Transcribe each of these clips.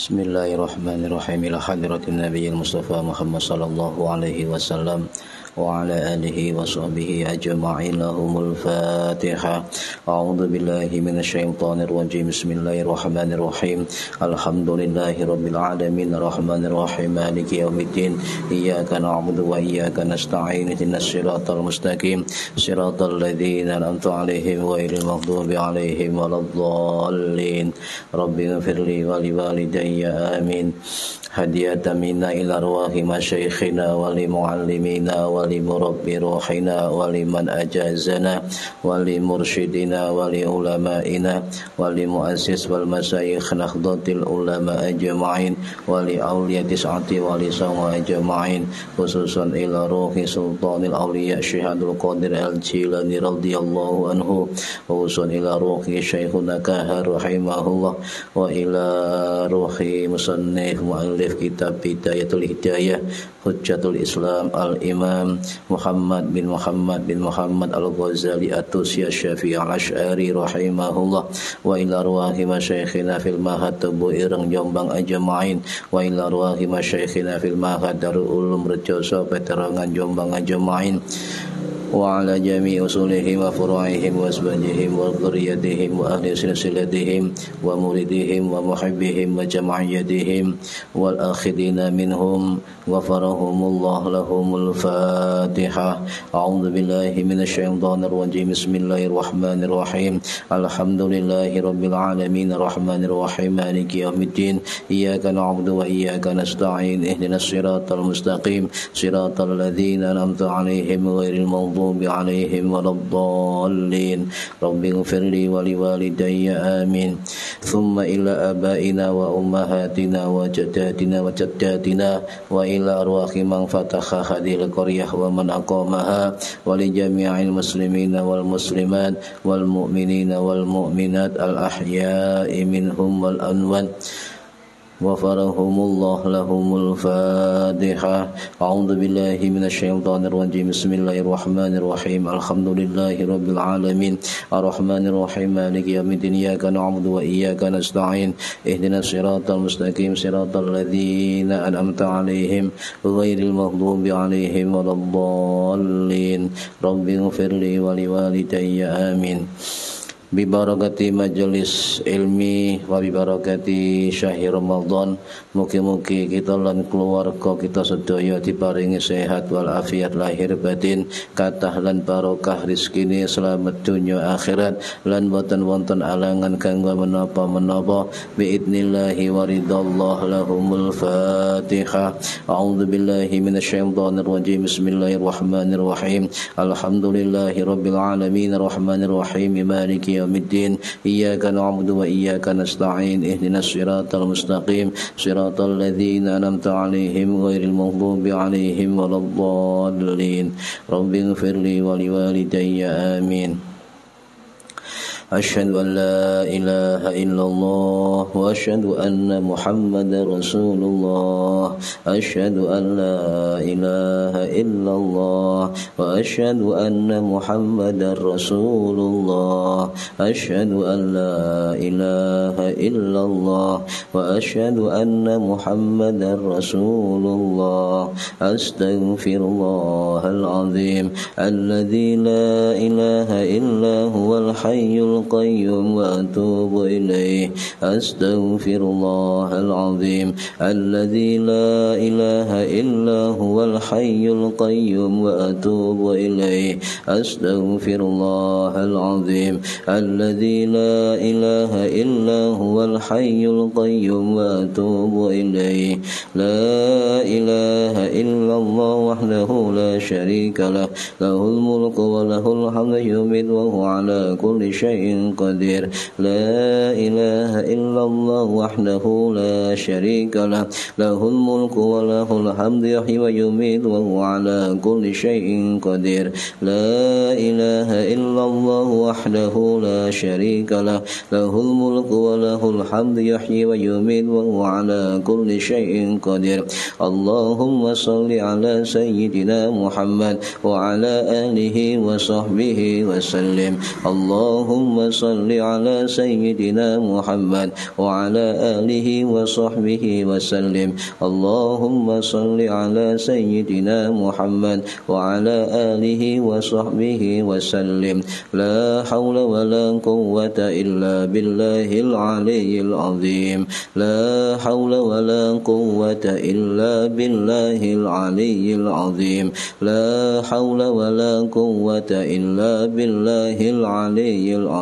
Bismillahirrahmanirrahim. Ila hadratin Nabiyil Mustafa Muhammad sallallahu alaihi wasallam wa ala alihi wa sahbihi ajma'in. Lahumul Fatihah. A'udzu billahi minasyaitonir rajim. Bismillahirrahmanirrahim. Alhamdulillahi rabbil alamin arrahmanir rahim maliki yaumiddin. Iyyaka na'budu wa iyyaka nasta'in. Ihdinas siratal mustaqim. Siratal ladzina an'amta 'alaihim ghairil maghdubi 'alaihim waladdallin. Rabbighfirli wa liwalidayya amin. Hadiyatan minna ila arwahi masyaikhina wa li muallimina wa li murabbi ruhina wa li man ajazana wa li mursyidina wa li ulama'ina wa li muassis wal masyayikh nahdlatil ulama ajma'in wa li awliyati sa'ati wa li sawa ajma'in, khususan ila ruhi sultanil awliya Syekh Abdul Qadir Al-Jilani radhiyallahu anhu, khususan ila ruhi Syekhuna Kahar rahimahullah wa ila ruhi musannif mu'allif kitab Bidayatul Hidayah Hujjatul Islam Al-Imam Muhammad bin Muhammad Al-Ghazali At-Tusi Asy-Syafi'i Al-Asy'ari rahimahullah wa ila arwahi masyayikhina fil Mahad Tebu Ireng Jombang ajma'in wa ila arwahi masyayikhina fil Mahad Darul Ulum Rejoso Veterangan Jombang ajma'in wa ala jami' usulihim wa furu'ihim wa asbajihim wa dhurriyyatihim wa ahli silsilatihim wa muridihim wa muhibbihim wa jam'iyyatihim wal akhidina minhum wa farahumullah lahumul Fatihah. A'udzu billahi minasyaitonir rajim. Bismillahirrahmanirrahim. Alhamdulillahi rabbil alamin arrahmanir rahim maliki yaumiddin. Iyyaka na'budu wa iyyaka nasta'in. Ihdinas siratal mustaqim siratal ladzina an'amta 'alaihim ghairil maghdubi عليهم ولا الضالين. رب اغفر لي ولوالدي آمين. ثم إلى آبائنا وأمهاتنا وجداتنا وجداتنا وإلى أرواح من فتح هذه القرية ومن أقامها ولجميع المسلمين والمسلمات والمؤمنين والمؤمنات الأحياء منهم والأموات wafarahumullah lahumul Fatihah. A'udzu billahi minasyaitonir rajim. Bismillahirrahmanirrahim. Alhamdulillahi rabbil alamin arrahmanir rahim maliki yaumiddin. Iyyaka na'budu wa iyyaka nasta'in. Ihdinas siratal mustaqim siratal ladzina an'amta 'alaihim ghairil maghdubi 'alaihim waladdallin. Rabbighfirli wa liwalidayya amin. Bibarakati majelis ilmi wa bibarakati syahr Ramadan, mugi-mugi kita lan keluarga kita sedaya diparingi sehat wal afiat lahir batin, kathah lan barokah rezekine selamat dunya akhirat lan boten wonten alangan kanggo menapa-menapa biidnillahi wa ridallah lahumul Fatihah. A'udzu billahi minasyaitonir rajim. Bismillahirrahmanirrahim. Alhamdulillahi rabbil alamin arrahmanir rahim maliki yaumiddin. Iyyaka na'budu wa iyyaka nasta'in. Ihdinas siratal mustaqim siratal ladzina an'amta 'alaihim ghairil maghdubi 'alaihim waladdallin. Rabbighfirli wa liwalidayya amin. Asyhadu an la ilaha illallah wa asyhadu anna Muhammadar Rasulullah. Asyhadu an la ilaha illallah wa asyhadu anna Muhammadar Rasulullah. Asyhadu an la ilaha illallah wa asyhadu anna Muhammadar Rasulullah. Astaghfirullahal azim alladzi la ilaha illa huwal hayyul qayyum wa atubu ilaih. Astaghfirullahal azim alladzi la ilaha illa huwal hayyul qayyum wa atubu ilaih. Astaghfirullahal azim alladzi la ilaha illa huwal hayyul qayyum wa atubu ilaih. La ilaha illallah wahdahu la syarika lah, lahul mulku wa lahul hamdu yumiitu wa huwa ala kulli syai'in qadir. La ilaha illallah wahdahu la syarika lah, lahul mulku wa lahul hamdu yuhyi wa yumiitu wa huwa ala kulli syai'in qadir. La ilaha illallah wahdahu la syarika lah, lahul mulku wa lahul hamdu yuhyi wa yumiitu wa huwa ala kulli syai'in qadir. Allahumma shalli ala sayyidina Muhammad wa ala alihi wa sahbihi wa sallim. Allahumma اللهم صل على سيدنا محمد وعلى آله وصحبه وسلم اللهم صل على سيدنا محمد وعلى آله وصحبه وسلم لا حول ولا قوة إلا بالله العلي العظيم لا حول ولا قوة إلا بالله العلي العظيم لا حول ولا قوة إلا بالله العلي العظيم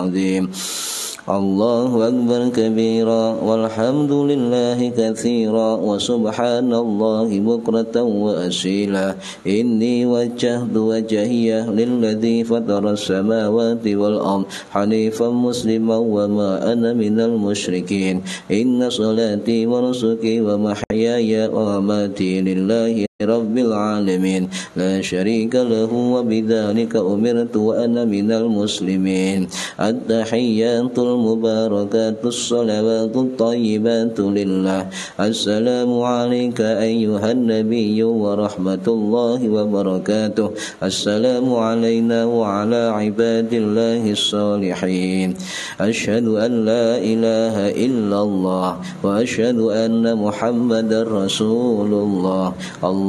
الله أكبر كبيرا والحمد لله كثيرا وسبحان الله بكرة وأصيلا إني وجهت وجهي للذي فطر السماوات والأرض حنيفا مسلما وما أنا من المشركين إن صلاتي ونسكي ومحياي ومماتي لله رب العالمين لا شريك له وبذلك أمرت وأنا من المسلمين التحيات المباركات الصلوات الطيبات لله السلام عليك أيها النبي ورحمة الله وبركاته السلام علينا وعلى عباد الله الصالحين أشهد أن لا إله إلا الله وأشهد أن محمدا رسول الله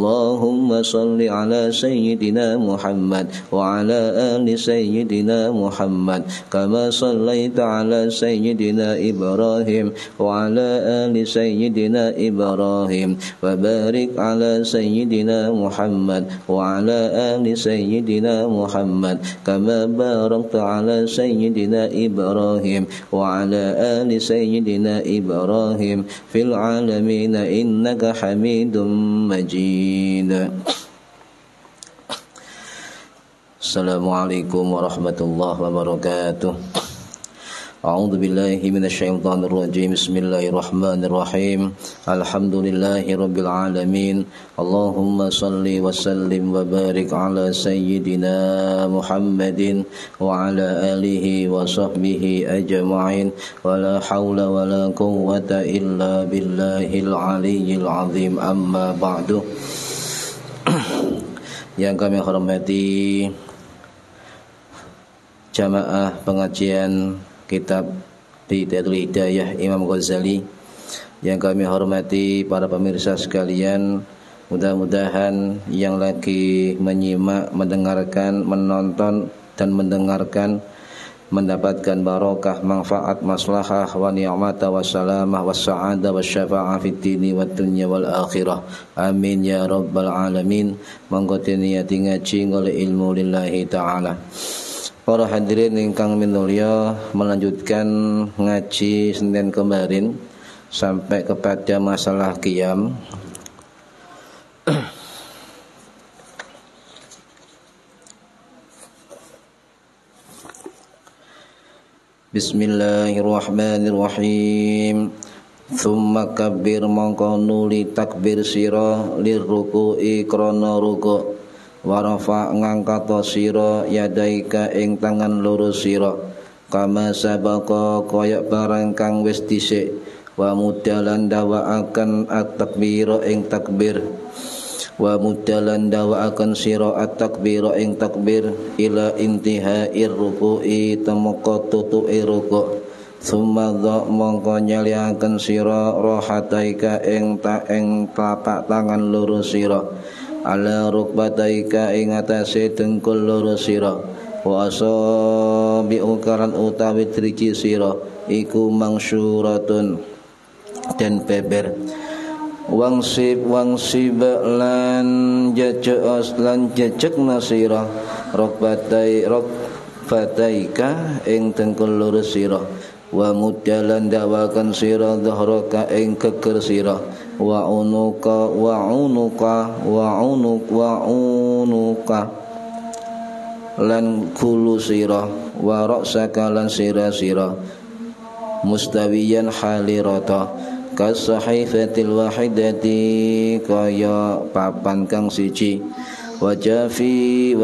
اللهم صل على سيدنا محمد وعلى آل سيدنا محمد كما صليت على سيدنا إبراهيم وعلى آل سيدنا إبراهيم وبارك على سيدنا محمد وعلى آل سيدنا محمد كما باركت على سيدنا إبراهيم وعلى آل سيدنا إبراهيم في العالمين إنك حميد مجيد. Assalamualaikum warahmatullahi wabarakatuh. A'udzu billahi minasyaitonir rajim. Bismillahirrahmanirrahim. Alhamdulillahi rabbil alamin. Allahumma shalli wa sallim wa barik ala sayyidina Muhammadin wa ala alihi wa sahbihi ajma'in. Wa la haula wa la quwwata illa billahil aliyyil azim. Amma ba'du. Yang kami hormati jamaah pengajian kitab Bidayatul Hidayah Imam Ghazali, yang kami hormati para pemirsa sekalian, mudah-mudahan yang lagi menyimak, mendengarkan, menonton dan mendengarkan mendapatkan barokah, manfaat, maslahah, wa ni'mata, wa salamah, wa sa'adah, wa syafa'ah fid dini wa dunya wal akhirah. Amin ya rabbal alamin. Monggo niati ngaji oleh ilmu lillahi ta'ala. Para hadirin ingkang minulya, melanjutkan ngaji Senin kemarin sampai kepada masalah qiyam. Bismillahirrahmanirrahim. Thumma kabbir mongko nuli takbir sira liruku'i krana ruku', warafa ngangkata sira yadaika ing tangan loro sira, kama sabaka kaya barang kang wis dhisik, wa mudalan dawaaken at-takbira ing takbir, wa mudalan dawaaken sira at-takbira ing takbir ila intihai ruku'i temeka tutuke ruku'. Summa dha mongko nyaliaken sira rohataika ing tlapak tangan loro sira, ala rukbataika ing atase dengkul loro sira, wa asabi ukaran utawi driji sira iku mangsyuratun dan beber. Wangsib lan jejek nasira rokbataika ing dengkul loro sira, wa mudalan dawakan sira dhahraka ing geger sira, wa unuka lan kulu sira, wa ra'saka lan sira mustawiyan halirata kasahifatil wahidati kaya papan kang siji, wajafi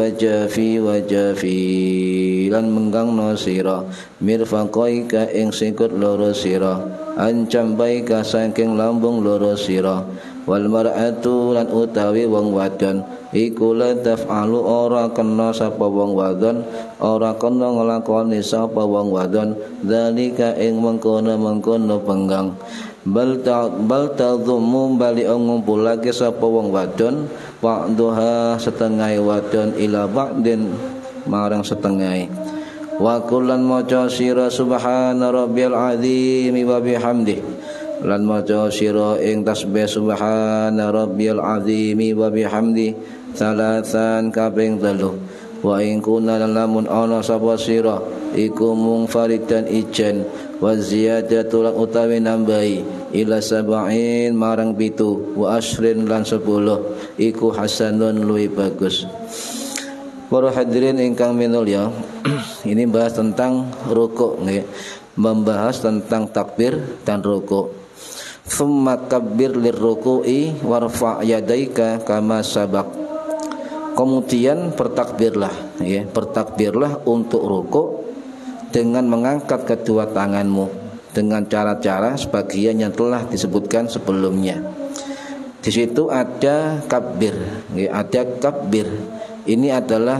lan menggangno sira mirfaqaika ing sikut loro sira, ancam baika saking lambung loro sira, wal mar'atu lan utawi wong wadon iku la taf'alu ora kena sapa wong wadon ora kena nglakoni sapa wong wadon zalika ing mengkono penggang bal tadhummu bali ngumpulake sapa wong wadon wa'duha setengah wadon ila ba'din marang setengah wa kullan maca sira subhana rabbiyal azim wa bihamdi lan maca sira ing tasbih subhana rabbiyal azim wa bihamdi salasan kaping 3 wa ing kuna lamun ana sapa sira iku munfaridan ijen wa ziyadatu lan utawi nambahi ila sab'in marang 7 wa asyrin lan 10 iku hasanun luwih bagus. Para hadirin ingkang minulya, ini bahas tentang rukuk nggih, membahas tentang takbir dan rukuk. Tsumma kabbir lirruku'i warfa' yadaika kama sabaq. Kemudian bertakbirlah, ya, bertakbirlah untuk rukuk dengan mengangkat kedua tanganmu dengan cara-cara sebagian yang telah disebutkan sebelumnya. Di situ ada kabbir, ya, ada kabbir. Ini adalah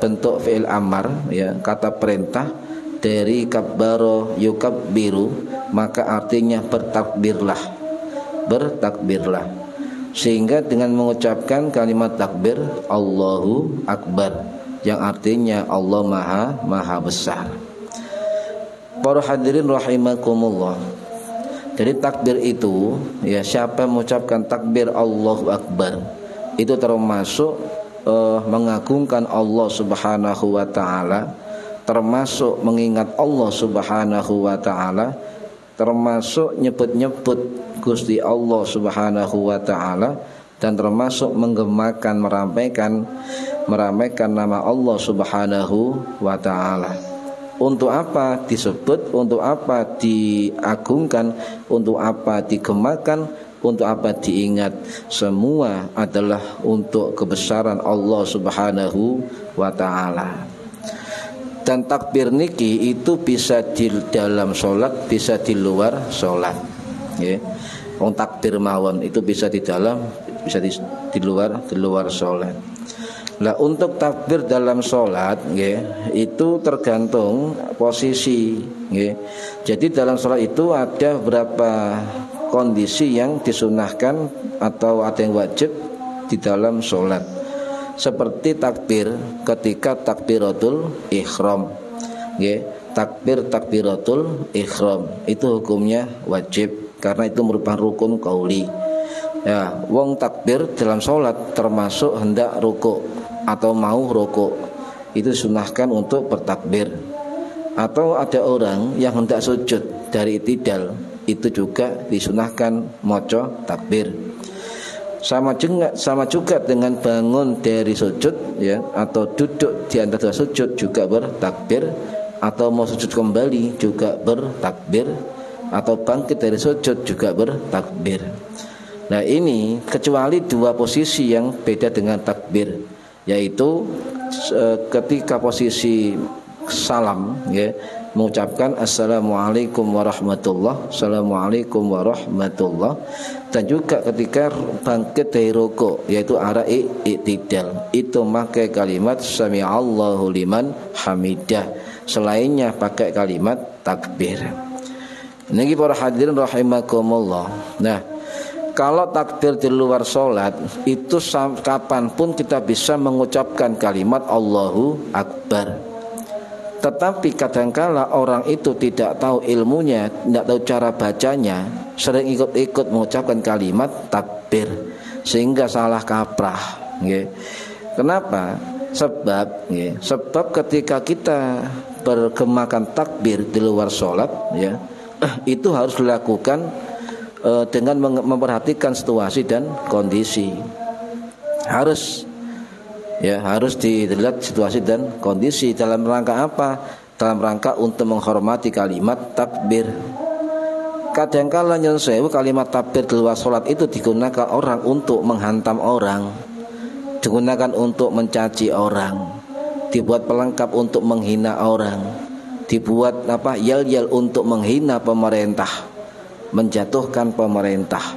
bentuk fi'il amar, ya, kata perintah dari kabbaro yukabbiru, maka artinya bertakbirlah, bertakbirlah. Sehingga dengan mengucapkan kalimat takbir Allahu Akbar, yang artinya Allah maha besar. Para hadirin rahimakumullah. Jadi takbir itu, ya, siapa mengucapkan takbir Allahu Akbar itu termasuk mengagungkan Allah Subhanahu wa taala, termasuk mengingat Allah Subhanahu wa taala, termasuk nyebut-nyebut Gusti Allah Subhanahu wa taala, dan termasuk menggemakan meramaikan nama Allah Subhanahu wa taala. Untuk apa disebut, untuk apa diagungkan, untuk apa digemakan, untuk apa diingat? Semua adalah untuk kebesaran Allah Subhanahu wa taala. Dan takbir niki itu bisa di dalam sholat, bisa di luar sholat, ya. Takbir mawon itu bisa di dalam, bisa di luar sholat. Nah, untuk takbir dalam sholat, ya, itu tergantung posisi, ya. Jadi dalam sholat itu ada beberapa kondisi yang disunahkan atau ada yang wajib di dalam sholat. Seperti takbir ketika takbiratul ihram, ya, takbiratul ihram itu hukumnya wajib karena itu merupakan rukun qauli. Ya, wong takbir dalam sholat termasuk hendak rukuk atau mau rukuk, itu disunahkan untuk bertakbir. Atau ada orang yang hendak sujud dari i'tidal, itu juga disunahkan maca takbir. Sama juga dengan bangun dari sujud, ya, atau duduk di antara sujud juga bertakbir, atau mau sujud kembali juga bertakbir, atau bangkit dari sujud juga bertakbir. Nah, ini kecuali dua posisi yang beda dengan takbir, yaitu ketika posisi salam, ya, mengucapkan assalamualaikum warahmatullah, assalamualaikum warahmatullah, dan juga ketika bangkit dari rukuk, yaitu arah i'tidal, itu pakai kalimat sami'allahu liman hamidah. Selainnya pakai kalimat takbir. Niki para hadirin rahimakumullah. Nah, kalau takbir di luar sholat itu kapanpun kita bisa mengucapkan kalimat Allahu Akbar. Tetapi kadangkala orang itu tidak tahu ilmunya, tidak tahu cara bacanya, sering ikut-ikut mengucapkan kalimat takbir sehingga salah kaprah, ya. Kenapa? Sebab ketika kita bergemakan takbir di luar sholat, ya, itu harus dilakukan dengan memperhatikan situasi dan kondisi. Harus dilihat situasi dan kondisi. Dalam rangka apa? Dalam rangka untuk menghormati kalimat takbir. Kadangkala nyun sewu kalimat takbir di luar sholat itu digunakan orang untuk menghantam orang, digunakan untuk mencaci orang, dibuat pelengkap untuk menghina orang, dibuat yel-yel untuk menghina pemerintah, menjatuhkan pemerintah,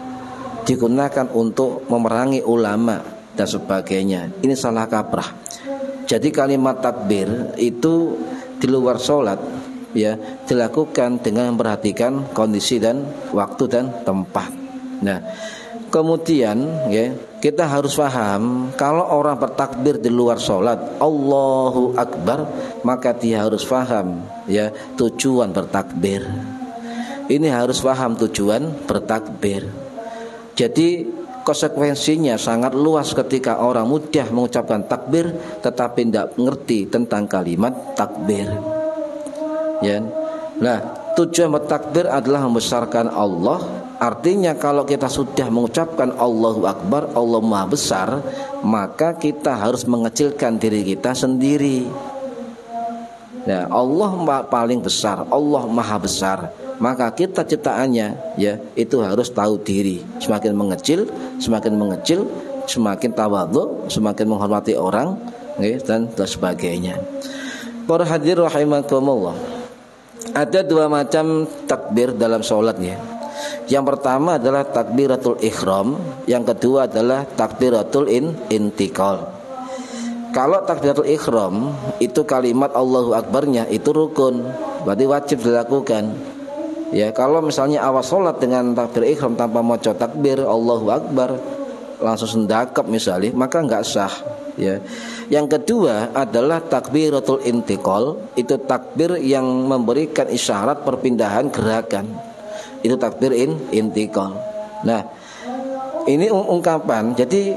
digunakan untuk memerangi ulama dan sebagainya. Ini salah kaprah. Jadi kalimat takbir itu di luar sholat ya dilakukan dengan memperhatikan kondisi dan waktu dan tempat. Nah, kemudian ya kita harus paham kalau orang bertakbir di luar sholat Allahu Akbar, maka dia harus paham ya tujuan bertakbir. Ini harus paham tujuan bertakbir. Jadi konsekuensinya sangat luas ketika orang mudah mengucapkan takbir tetapi tidak mengerti tentang kalimat takbir. Ya. Nah, tujuan bertakbir adalah membesarkan Allah. Artinya kalau kita sudah mengucapkan Allahu Akbar, Allah Maha Besar, maka kita harus mengecilkan diri kita sendiri. Ya, Allah paling besar, Allah Maha Besar. Maka kita ciptaannya ya itu harus tahu diri. Semakin mengecil, semakin tawadhu, semakin menghormati orang ya, dan sebagainya. Para hadirin rahimakumullah. Ada dua macam takbir dalam sholat ya. Yang pertama adalah takbiratul ihram, yang kedua adalah takbiratul intiqal. Kalau takbiratul ihram itu kalimat Allahu Akbarnya itu rukun, berarti wajib dilakukan. Ya, kalau misalnya awal sholat dengan takbir ihram tanpa maca takbir Allahu Akbar langsung sendakap misalnya, maka enggak sah. Ya. Yang kedua adalah takbiratul intiqal, itu takbir yang memberikan isyarat perpindahan gerakan. Itu takbir intiqal. Nah, ini ungkapan. Jadi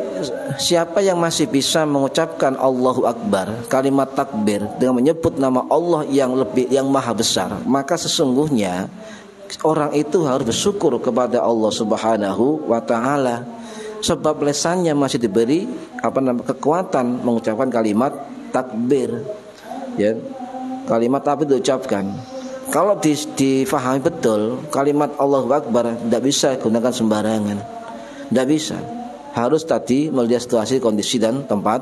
siapa yang masih bisa mengucapkan Allahu Akbar, kalimat takbir dengan menyebut nama Allah yang maha besar, maka sesungguhnya orang itu harus bersyukur kepada Allah Subhanahu wa taala. Sebab lesannya masih diberi kekuatan mengucapkan kalimat takbir. Ya. Kalimat takbir diucapkan. Kalau difahami betul, kalimat Allahu Akbar tidak bisa digunakan sembarangan. Tidak bisa. Harus tadi melihat situasi, kondisi dan tempat.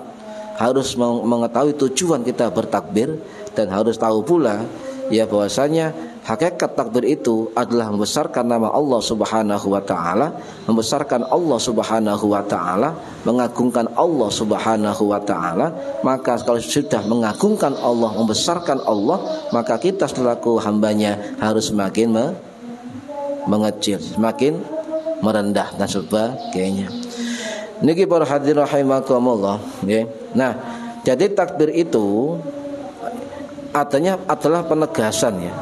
Harus mengetahui tujuan kita bertakbir dan harus tahu pula ya bahwasanya hakikat takbir itu adalah membesarkan nama Allah Subhanahu wa taala, membesarkan Allah Subhanahu wa taala, mengagungkan Allah Subhanahu wa taala. Maka kalau sudah mengagungkan Allah, membesarkan Allah, maka kita selaku hambanya harus semakin mengecil, semakin merendah dan sebagainya. Niki para hadirin rahimakumullah, nggih. Nah, jadi takbir itu adalah penegasan ya.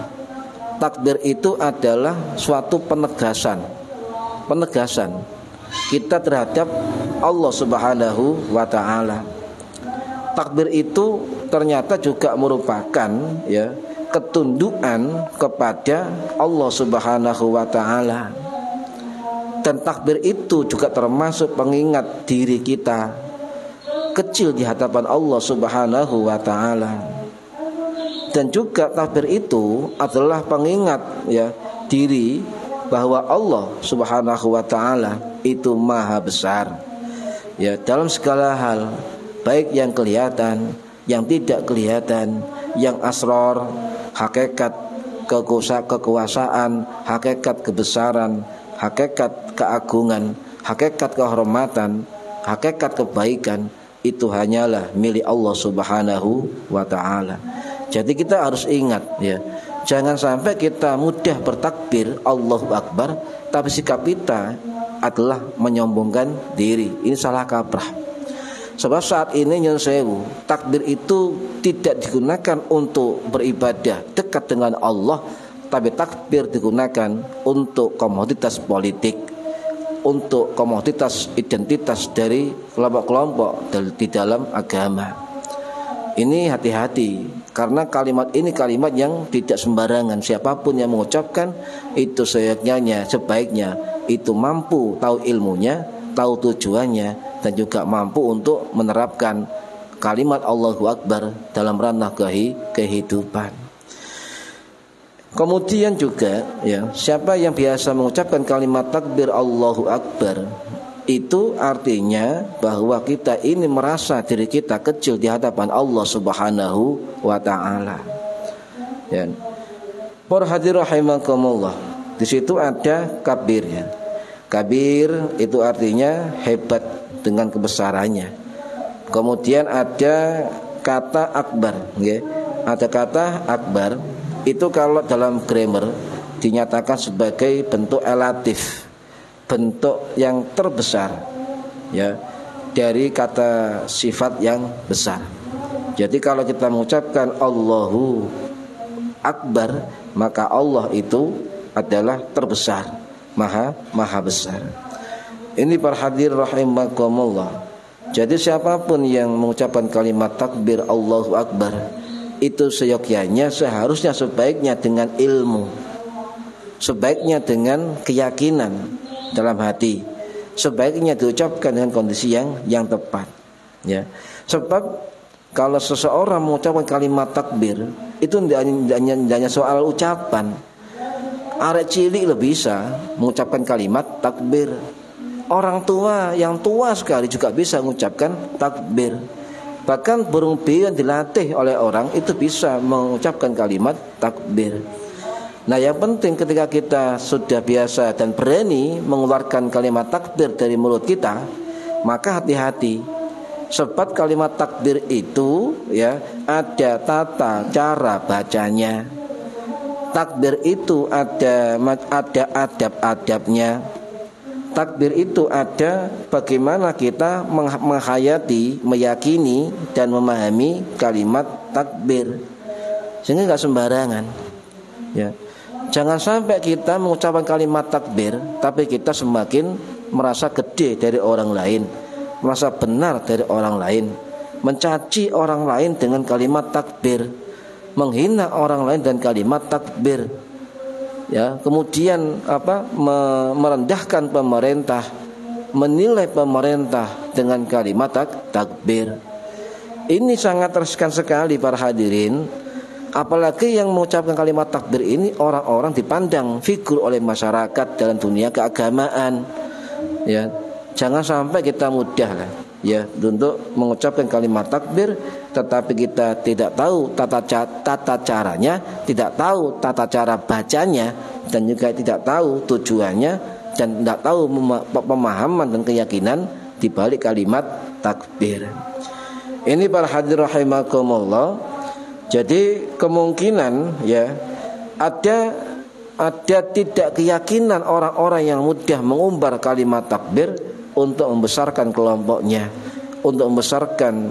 Takbir itu adalah suatu penegasan kita terhadap Allah Subhanahu wa taala. Takbir itu ternyata juga merupakan ya ketundukan kepada Allah Subhanahu wa taala. Dan takbir itu juga termasuk pengingat diri kita kecil di hadapan Allah Subhanahu wa taala. Dan juga takbir itu adalah pengingat ya diri bahwa Allah Subhanahu wa taala itu maha besar. Ya, dalam segala hal, baik yang kelihatan, yang tidak kelihatan, yang asrar, hakikat kekuasaan, hakikat kebesaran, hakikat keagungan, hakikat kehormatan, hakikat kebaikan, itu hanyalah milik Allah Subhanahu wa taala. Jadi kita harus ingat ya, jangan sampai kita mudah bertakbir Allahu Akbar tapi sikap kita adalah menyombongkan diri. Ini salah kaprah. Sebab saat ini nyun sewu, takbir itu tidak digunakan untuk beribadah dekat dengan Allah, tapi takbir digunakan untuk komoditas politik, untuk komoditas identitas dari kelompok-kelompok di dalam agama. Ini hati-hati, karena kalimat ini kalimat yang tidak sembarangan. Siapapun yang mengucapkan itu sebaiknya itu mampu tahu ilmunya, tahu tujuannya, dan juga mampu untuk menerapkan kalimat Allahu Akbar dalam ranah kehidupan. Kemudian juga ya, siapa yang biasa mengucapkan kalimat takbir Allahu Akbar, itu artinya bahwa kita ini merasa diri kita kecil di hadapan Allah Subhanahu wa taala. Para hadirin rahimakumullah. Di situ ada kabirnya. Kabir itu artinya hebat dengan kebesarannya. Kemudian ada kata akbar, ya. Ada kata akbar itu kalau dalam grammar dinyatakan sebagai bentuk elatif, bentuk yang terbesar, ya, dari kata sifat yang besar. Jadi kalau kita mengucapkan Allahu Akbar, maka Allah itu adalah terbesar, maha besar. Ini para hadir rahimakumullah. Jadi siapapun yang mengucapkan kalimat takbir Allahu Akbar, itu seyogyanya, seharusnya, sebaiknya dengan ilmu, sebaiknya dengan keyakinan dalam hati, sebaiknya diucapkan dengan kondisi yang tepat, ya. Sebab kalau seseorang mengucapkan kalimat takbir, itu tidak hanya soal ucapan. Arek cilik lebih bisa mengucapkan kalimat takbir. Orang tua yang tua sekali juga bisa mengucapkan takbir. Bahkan burung beo yang dilatih oleh orang itu bisa mengucapkan kalimat takbir. Nah, yang penting ketika kita sudah biasa dan berani mengeluarkan kalimat takbir dari mulut kita, maka hati-hati. Sebab kalimat takbir itu, ya, ada tata cara bacanya. Takbir itu ada adab-adabnya. Takbir itu ada bagaimana kita menghayati, meyakini dan memahami kalimat takbir, sehingga nggak sembarangan, ya. Jangan sampai kita mengucapkan kalimat takbir tapi kita semakin merasa gede dari orang lain, merasa benar dari orang lain, mencaci orang lain dengan kalimat takbir, menghina orang lain dan kalimat takbir, ya. Kemudian merendahkan pemerintah, menilai pemerintah dengan kalimat takbir. Ini sangat riskan sekali para hadirin. Apalagi yang mengucapkan kalimat takbir ini orang-orang dipandang figur oleh masyarakat dalam dunia keagamaan, ya. Jangan sampai kita mudah lah, ya, untuk mengucapkan kalimat takbir tetapi kita tidak tahu tata caranya, tidak tahu tata cara bacanya, dan juga tidak tahu tujuannya, dan tidak tahu pemahaman dan keyakinan di balik kalimat takbir. Ini para hadirin rahimakumullah. Jadi kemungkinan, ya, ada tidak keyakinan orang-orang yang mudah mengumbar kalimat takbir untuk membesarkan kelompoknya, untuk membesarkan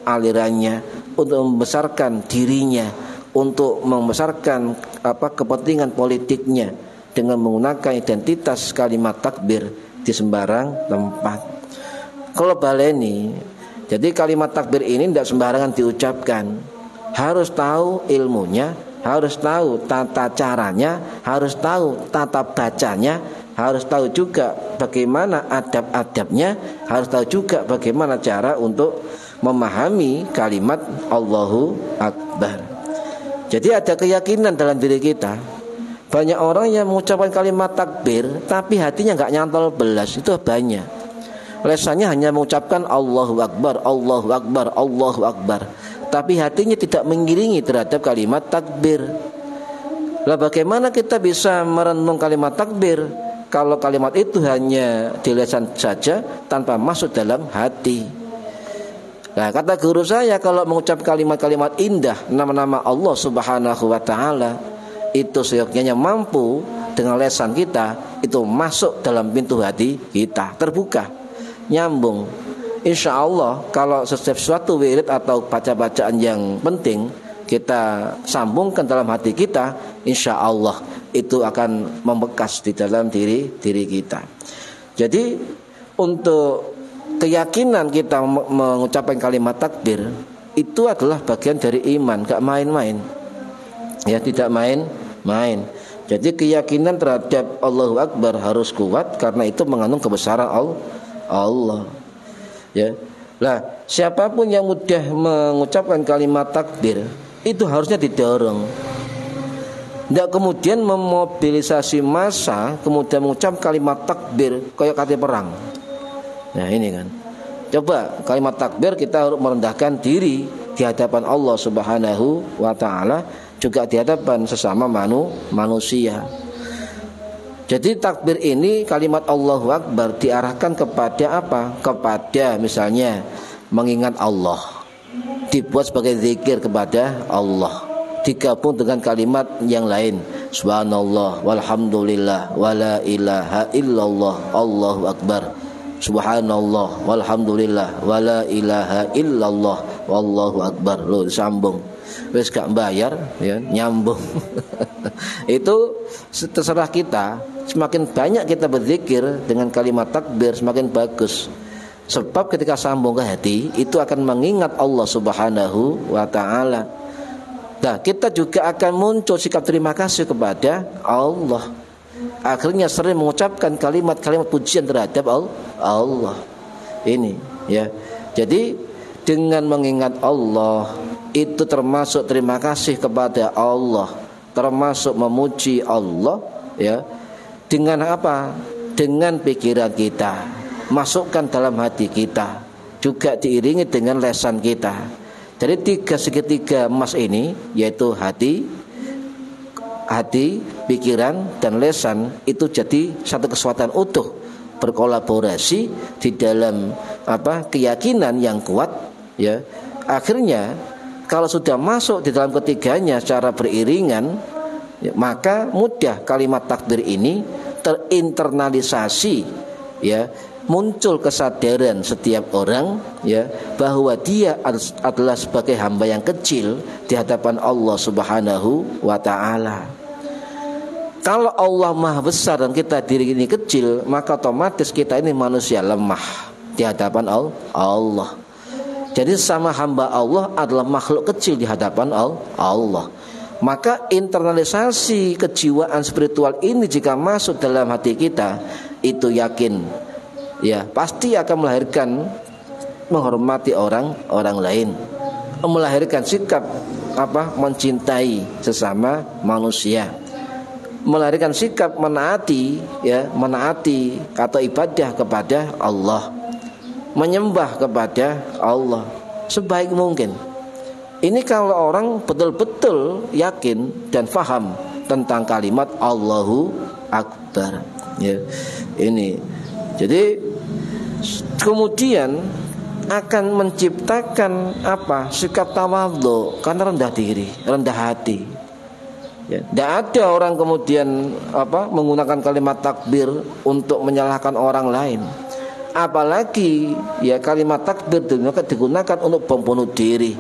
alirannya, untuk membesarkan dirinya, untuk membesarkan kepentingan politiknya dengan menggunakan identitas kalimat takbir di sembarang tempat. Kalau baleni, jadi kalimat takbir ini tidak sembarangan diucapkan. Harus tahu ilmunya, harus tahu tata caranya, harus tahu tata bacanya, harus tahu juga bagaimana adab-adabnya, harus tahu juga bagaimana cara untuk memahami kalimat Allahu Akbar. Jadi ada keyakinan dalam diri kita. Banyak orang yang mengucapkan kalimat takbir tapi hatinya nggak nyantol belas, itu banyak. Lesannya hanya mengucapkan Allahu Akbar, Allahu Akbar, Allahu Akbar, tapi hatinya tidak mengiringi terhadap kalimat takbir. Lah bagaimana kita bisa merenung kalimat takbir kalau kalimat itu hanya di lisan saja tanpa masuk dalam hati? Nah, kata guru saya, kalau mengucap kalimat-kalimat indah nama-nama Allah Subhanahu wa taala, itu seyogyanya mampu dengan lisan kita itu masuk dalam pintu hati kita, terbuka, nyambung. Insya Allah kalau setiap suatu wirid atau baca-bacaan yang penting kita sambungkan dalam hati kita, insya Allah itu akan membekas di dalam diri kita. Jadi untuk keyakinan kita mengucapkan kalimat takbir itu adalah bagian dari iman, gak main-main, ya, tidak main-main. Jadi keyakinan terhadap Allahu Akbar harus kuat karena itu mengandung kebesaran Allah. Ya, lah siapapun yang mudah mengucapkan kalimat takbir itu harusnya didorong. Tidak kemudian memobilisasi massa kemudian mengucap kalimat takbir kayak kata perang. Nah ini kan, coba kalimat takbir kita harus merendahkan diri di hadapan Allah Subhanahu wa taala, juga di hadapan sesama manusia. Jadi takbir ini kalimat Allahu Akbar diarahkan kepada apa? Kepada misalnya mengingat Allah, dibuat sebagai zikir kepada Allah, digabung dengan kalimat yang lain, subhanallah walhamdulillah wala ilaha illallah Allahu Akbar, subhanallah walhamdulillah wala ilaha illallah wallahu akbar. Loh, disambung. Wis gak bayar ya, nyambung. Itu terserah kita. Semakin banyak kita berzikir dengan kalimat takbir, semakin bagus. Sebab ketika sambung ke hati, itu akan mengingat Allah Subhanahu wa ta'ala. Nah, kita juga akan muncul sikap terima kasih kepada Allah. Akhirnya sering mengucapkan kalimat-kalimat pujian terhadap Allah. Ini ya. Jadi dengan mengingat Allah itu termasuk terima kasih kepada Allah, termasuk memuji Allah ya. Dengan apa? Dengan pikiran kita, masukkan dalam hati kita, juga diiringi dengan lesan kita. Jadi tiga segitiga emas ini, yaitu hati, pikiran, dan lesan, itu jadi satu kesatuan utuh, berkolaborasi di dalam apa? Keyakinan yang kuat ya. Akhirnya kalau sudah masuk di dalam ketiganya secara beriringan ya, maka mudah kalimat takbir ini terinternalisasi ya, muncul kesadaran setiap orang ya, bahwa dia adalah sebagai hamba yang kecil di hadapan Allah Subhanahu wa ta'ala. Kalau Allah maha besar dan kita diri ini kecil, maka otomatis kita ini manusia lemah di hadapan Allah. Jadi sama hamba Allah adalah makhluk kecil di hadapan Allah. Maka internalisasi kejiwaan spiritual ini jika masuk dalam hati kita, itu yakin ya pasti akan melahirkan menghormati orang lain, melahirkan sikap apa? Mencintai sesama manusia, melahirkan sikap menaati ya, menaati atau ibadah kepada Allah, menyembah kepada Allah sebaik mungkin. Ini kalau orang betul-betul yakin dan faham tentang kalimat Allahu Akbar ya. Ini jadi kemudian akan menciptakan apa? Sikap tawadhu, karena rendah diri, rendah hati ya. Tidak ada orang kemudian apa? Menggunakan kalimat takbir untuk menyalahkan orang lain. Apalagi ya kalimat takbir digunakan untuk bom bunuh diri,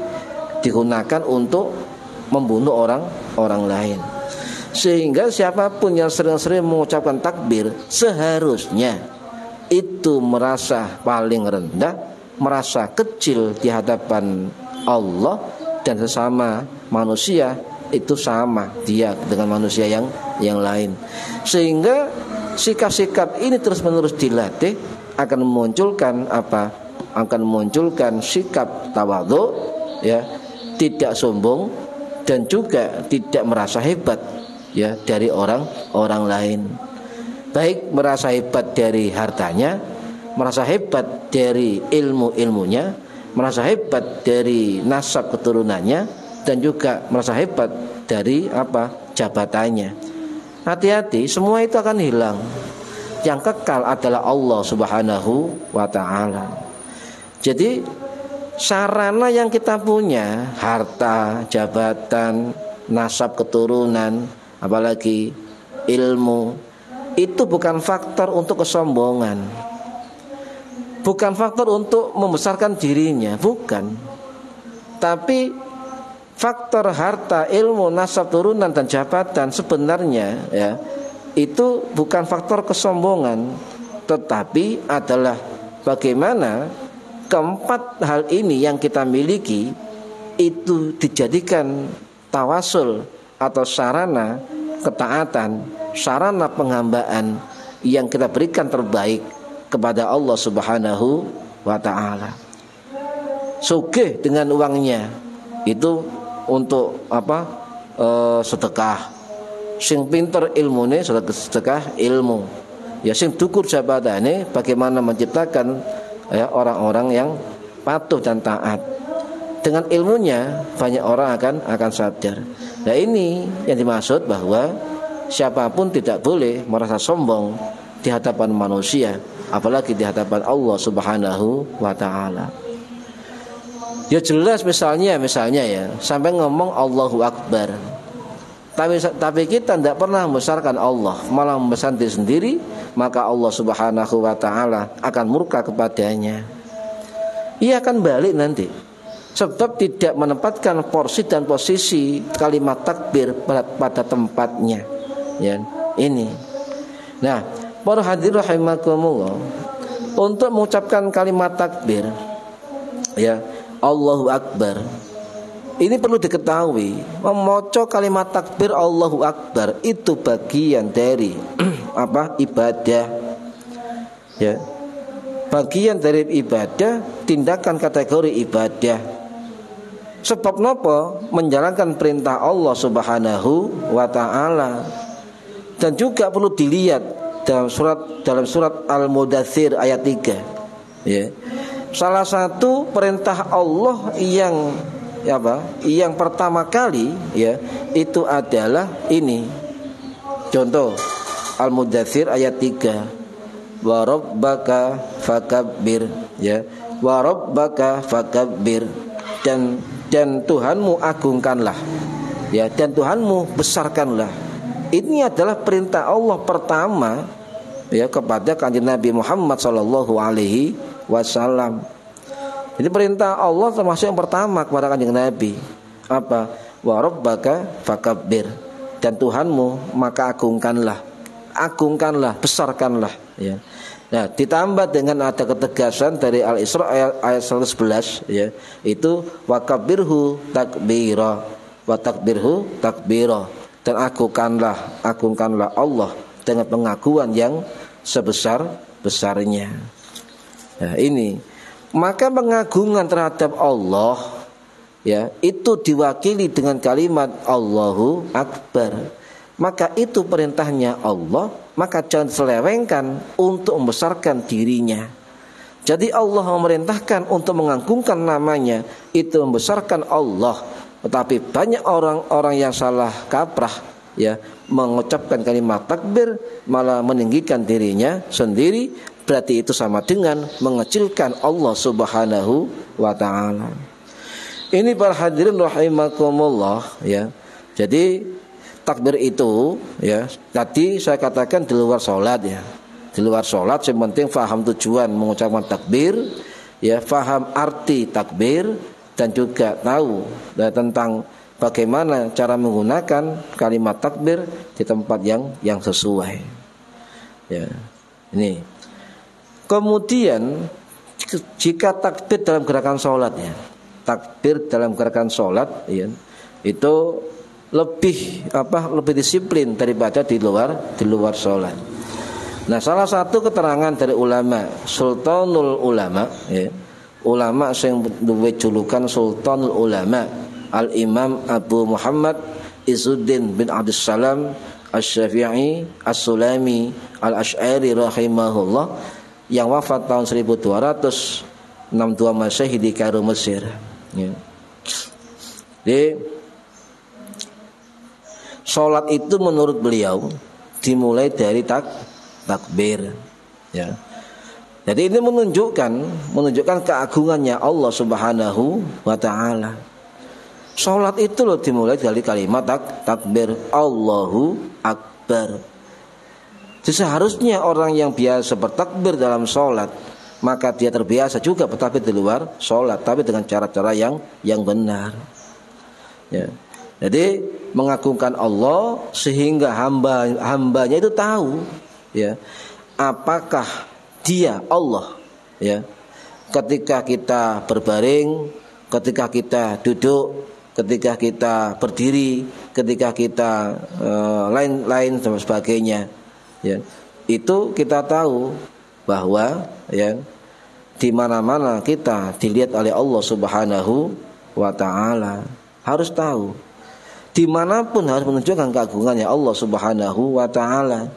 digunakan untuk membunuh orang lain. Sehingga siapapun yang sering-sering mengucapkan takbir seharusnya itu merasa paling rendah, merasa kecil di hadapan Allah dan sesama manusia itu sama dia dengan manusia yang lain. Sehingga sikap-sikap ini terus-menerus dilatih akan memunculkan apa? Akan memunculkan sikap tawadhu ya, tidak sombong dan juga tidak merasa hebat ya dari orang lain. Baik merasa hebat dari hartanya, merasa hebat dari ilmunya, merasa hebat dari nasab keturunannya, dan juga merasa hebat dari apa? Jabatannya. Hati-hati, semua itu akan hilang. Yang kekal adalah Allah Subhanahu wa ta'ala. Jadi sarana yang kita punya, harta, jabatan, nasab keturunan, apalagi ilmu, itu bukan faktor untuk kesombongan, bukan faktor untuk membesarkan dirinya, bukan. Tapi faktor harta, ilmu, nasab turunan dan jabatan sebenarnya ya, itu bukan faktor kesombongan, tetapi adalah bagaimana keempat hal ini yang kita miliki itu dijadikan tawasul atau sarana ketaatan, sarana penghambaan yang kita berikan terbaik kepada Allah Subhanahu wa ta'ala. Sugih dengan uangnya itu untuk apa? Sedekah. Sing pinter ilmune sedekah ilmu. Ya sing dukur jabatane bagaimana menciptakan ya, orang-orang yang patuh dan taat. Dengan ilmunya banyak orang akan sadar. Nah ini yang dimaksud bahwa siapapun tidak boleh merasa sombong di hadapan manusia, apalagi di hadapan Allah Subhanahu wa taala. Ya jelas misalnya ya, sampai ngomong Allahu Akbar. Tapi kita tidak pernah membesarkan Allah, malah membesarkan diri sendiri, maka Allah Subhanahu wa taala akan murka kepadanya. Ia akan balik nanti, sebab tidak menempatkan porsi dan posisi kalimat takbir pada tempatnya. Ya, ini. Nah, para hadirin rahimakumullah, untuk mengucapkan kalimat takbir, ya, Allahu Akbar, ini perlu diketahui, membaca kalimat takbir Allahu Akbar itu bagian dari ibadah. Ya. Bagian dari ibadah, tindakan kategori ibadah. Sebab nopo? Menjalankan perintah Allah Subhanahu wa taala. Dan juga perlu dilihat dalam surat Al-Mudaththir ayat 3. Ya. Salah satu perintah Allah yang pertama kali, ya, itu adalah ini. Contoh Al-Mudaththir ayat 3. Wa rabbaka fakabbir, ya. Wa rabbaka fakabbir, dan Tuhanmu agungkanlah, ya, dan Tuhanmu besarkanlah. Ini adalah perintah Allah pertama, ya, kepada kanjeng Nabi Muhammad sallallahu alaihi wasallam. Jadi perintah Allah termasuk yang pertama kepada kanjeng Nabi. Apa? Wa rabbaka fakabbir, dan Tuhanmu maka agungkanlah, besarkanlah, ya. Nah, ditambah dengan ada ketegasan dari Al-Isra ayat 111, ya, itu wakabbirhu takbira, wa takbirhu takbira, dan agungkanlah Allah dengan pengakuan yang sebesar-besarnya. Nah, ini maka pengagungan terhadap Allah, ya, itu diwakili dengan kalimat Allahu Akbar. Maka itu perintahnya Allah, maka jangan selewengkan untuk membesarkan dirinya. Jadi Allah memerintahkan untuk mengagungkan namanya, itu membesarkan Allah. Tetapi banyak orang-orang yang salah kaprah, ya, mengucapkan kalimat takbir malah meninggikan dirinya sendiri. Berarti itu sama dengan mengecilkan Allah Subhanahu wa taala. Ini para hadirin rahimakumullah, ya. Jadi takbir itu, ya, tadi saya katakan di luar sholat, ya. Di luar sholat yang penting faham tujuan mengucapkan takbir, ya, faham arti takbir, dan juga tahu, ya, tentang bagaimana cara menggunakan kalimat takbir di tempat yang sesuai. Ya. Ini. Kemudian jika takbir dalam gerakan sholat, ya, takbir dalam gerakan sholat, ya, itu lebih disiplin daripada di luar sholat. Nah, salah satu keterangan dari ulama, Sultanul Ulama, ya, ulama yang duwe julukan Sultanul Ulama, Al-Imam Abu Muhammad Izzuddin bin Abdussalam Asy-Syafi'i As-Sulami Al-Asy'ari rahimahullah, yang wafat tahun 1262 Masehi di Kairo, Mesir, ya. Jadi sholat itu menurut beliau dimulai dari takbir, ya. Jadi ini menunjukkan keagungannya Allah Subhanahu wa taala. Sholat itu loh dimulai dari kalimat takbir, Allahu Akbar. Jadi seharusnya orang yang biasa bertakbir dalam sholat, maka dia terbiasa juga bertakbir di luar sholat, tapi dengan cara-cara yang benar, ya. Jadi mengagungkan Allah sehingga hambanya itu tahu, ya, apakah dia Allah, ya, ketika kita berbaring, ketika kita duduk, ketika kita berdiri, ketika kita lain-lain dan sebagainya, ya, itu kita tahu bahwa, ya, di mana-mana kita dilihat oleh Allah Subhanahu wa taala. Harus tahu, dimanapun harus menunjukkan keagungannya Allah Subhanahu wa ta'ala.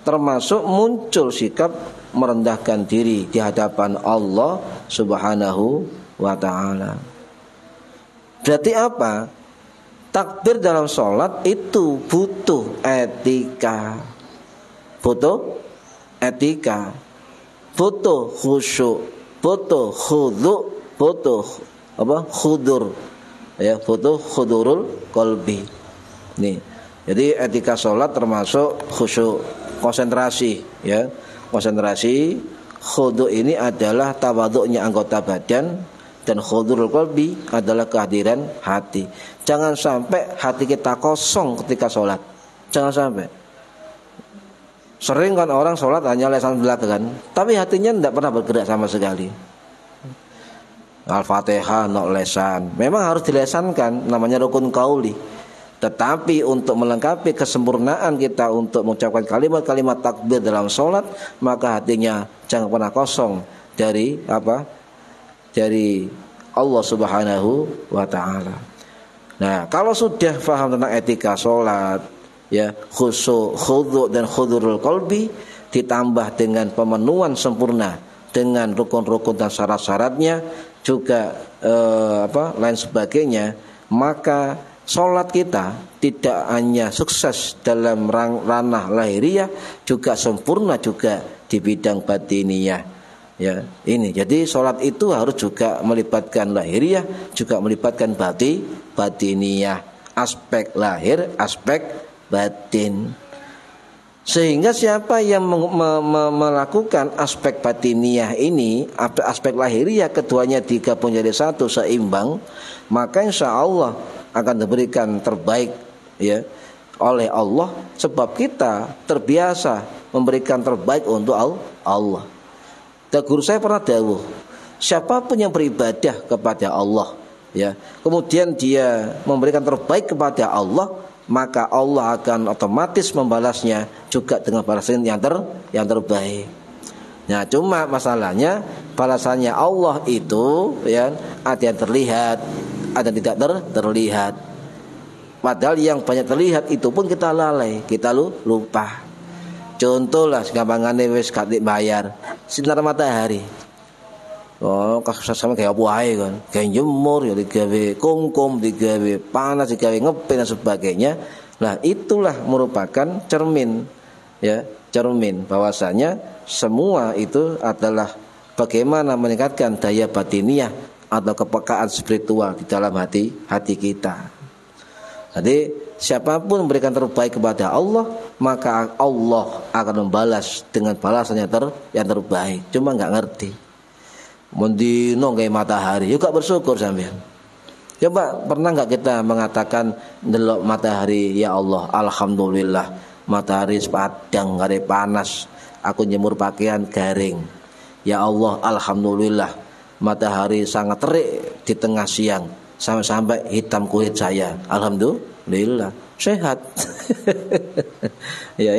Termasuk muncul sikap merendahkan diri di hadapan Allah Subhanahu wa ta'ala. Berarti apa? Takbir dalam sholat itu butuh etika, butuh etika, butuh khusyuk, butuh khudu', butuh khudur, ya, butuh khudurul qalbi. Nih, jadi etika sholat termasuk khusyuk, konsentrasi, ya, konsentrasi. Khudu' ini adalah tawaduknya anggota badan, dan khudurul qalbi adalah kehadiran hati. Jangan sampai hati kita kosong ketika sholat. Jangan sampai. Sering kan orang sholat hanya lesan belakang, tapi hatinya tidak pernah bergerak sama sekali. Al-Fatihah no lesan, memang harus dilesankan, namanya rukun qauli. Tetapi untuk melengkapi kesempurnaan kita untuk mengucapkan kalimat-kalimat takbir dalam sholat, maka hatinya jangan pernah kosong dari dari Allah Subhanahu wa ta'ala. Nah, kalau sudah paham tentang etika sholat, ya, khusyuk, khudu' dan khudurul qalbi, ditambah dengan pemenuhan sempurna dengan rukun-rukun dan syarat-syaratnya juga lain sebagainya, maka sholat kita tidak hanya sukses dalam ranah lahiriah, juga sempurna juga di bidang batiniyah. Ya, ini jadi sholat itu harus juga melibatkan lahiriah, juga melibatkan batiniyah, aspek lahir, aspek batin. Sehingga siapa yang melakukan aspek batiniyah ini, aspek lahiriah, keduanya digabung jadi satu seimbang, maka insya Allah akan diberikan terbaik, ya, oleh Allah, sebab kita terbiasa memberikan terbaik untuk Allah. Dan guru saya pernah dawuh, siapapun yang beribadah kepada Allah, ya, kemudian dia memberikan terbaik kepada Allah, maka Allah akan otomatis membalasnya juga dengan balasan yang terbaik. Nah, cuma masalahnya balasannya Allah itu, ya, ada yang terlihat, ada yang tidak terlihat. Padahal yang banyak terlihat itu pun kita lalai, kita lupa. Contoh lah, gampangane wis gak bayar sinar matahari. Oh, kasus sama kayak apa ae kan. Kayak jemur, ya digawe kongkom, digawe panas, digawe ngepin dan sebagainya. Nah, itulah merupakan cermin, ya, cermin bahwasanya semua itu adalah bagaimana meningkatkan daya batiniyah atau kepekaan spiritual di dalam hati kita. Jadi siapapun memberikan terbaik kepada Allah, maka Allah akan membalas dengan balasan yang terbaik. Cuma nggak ngerti. Mendino kayak matahari, juga bersyukur sampean. Coba pernah nggak kita mengatakan delok matahari, ya Allah, alhamdulillah matahari padang, nggak ada panas, aku jemur pakaian garing. Ya Allah, alhamdulillah matahari sangat terik di tengah siang, sampai hitam kulit saya. Alhamdulillah sehat. Ya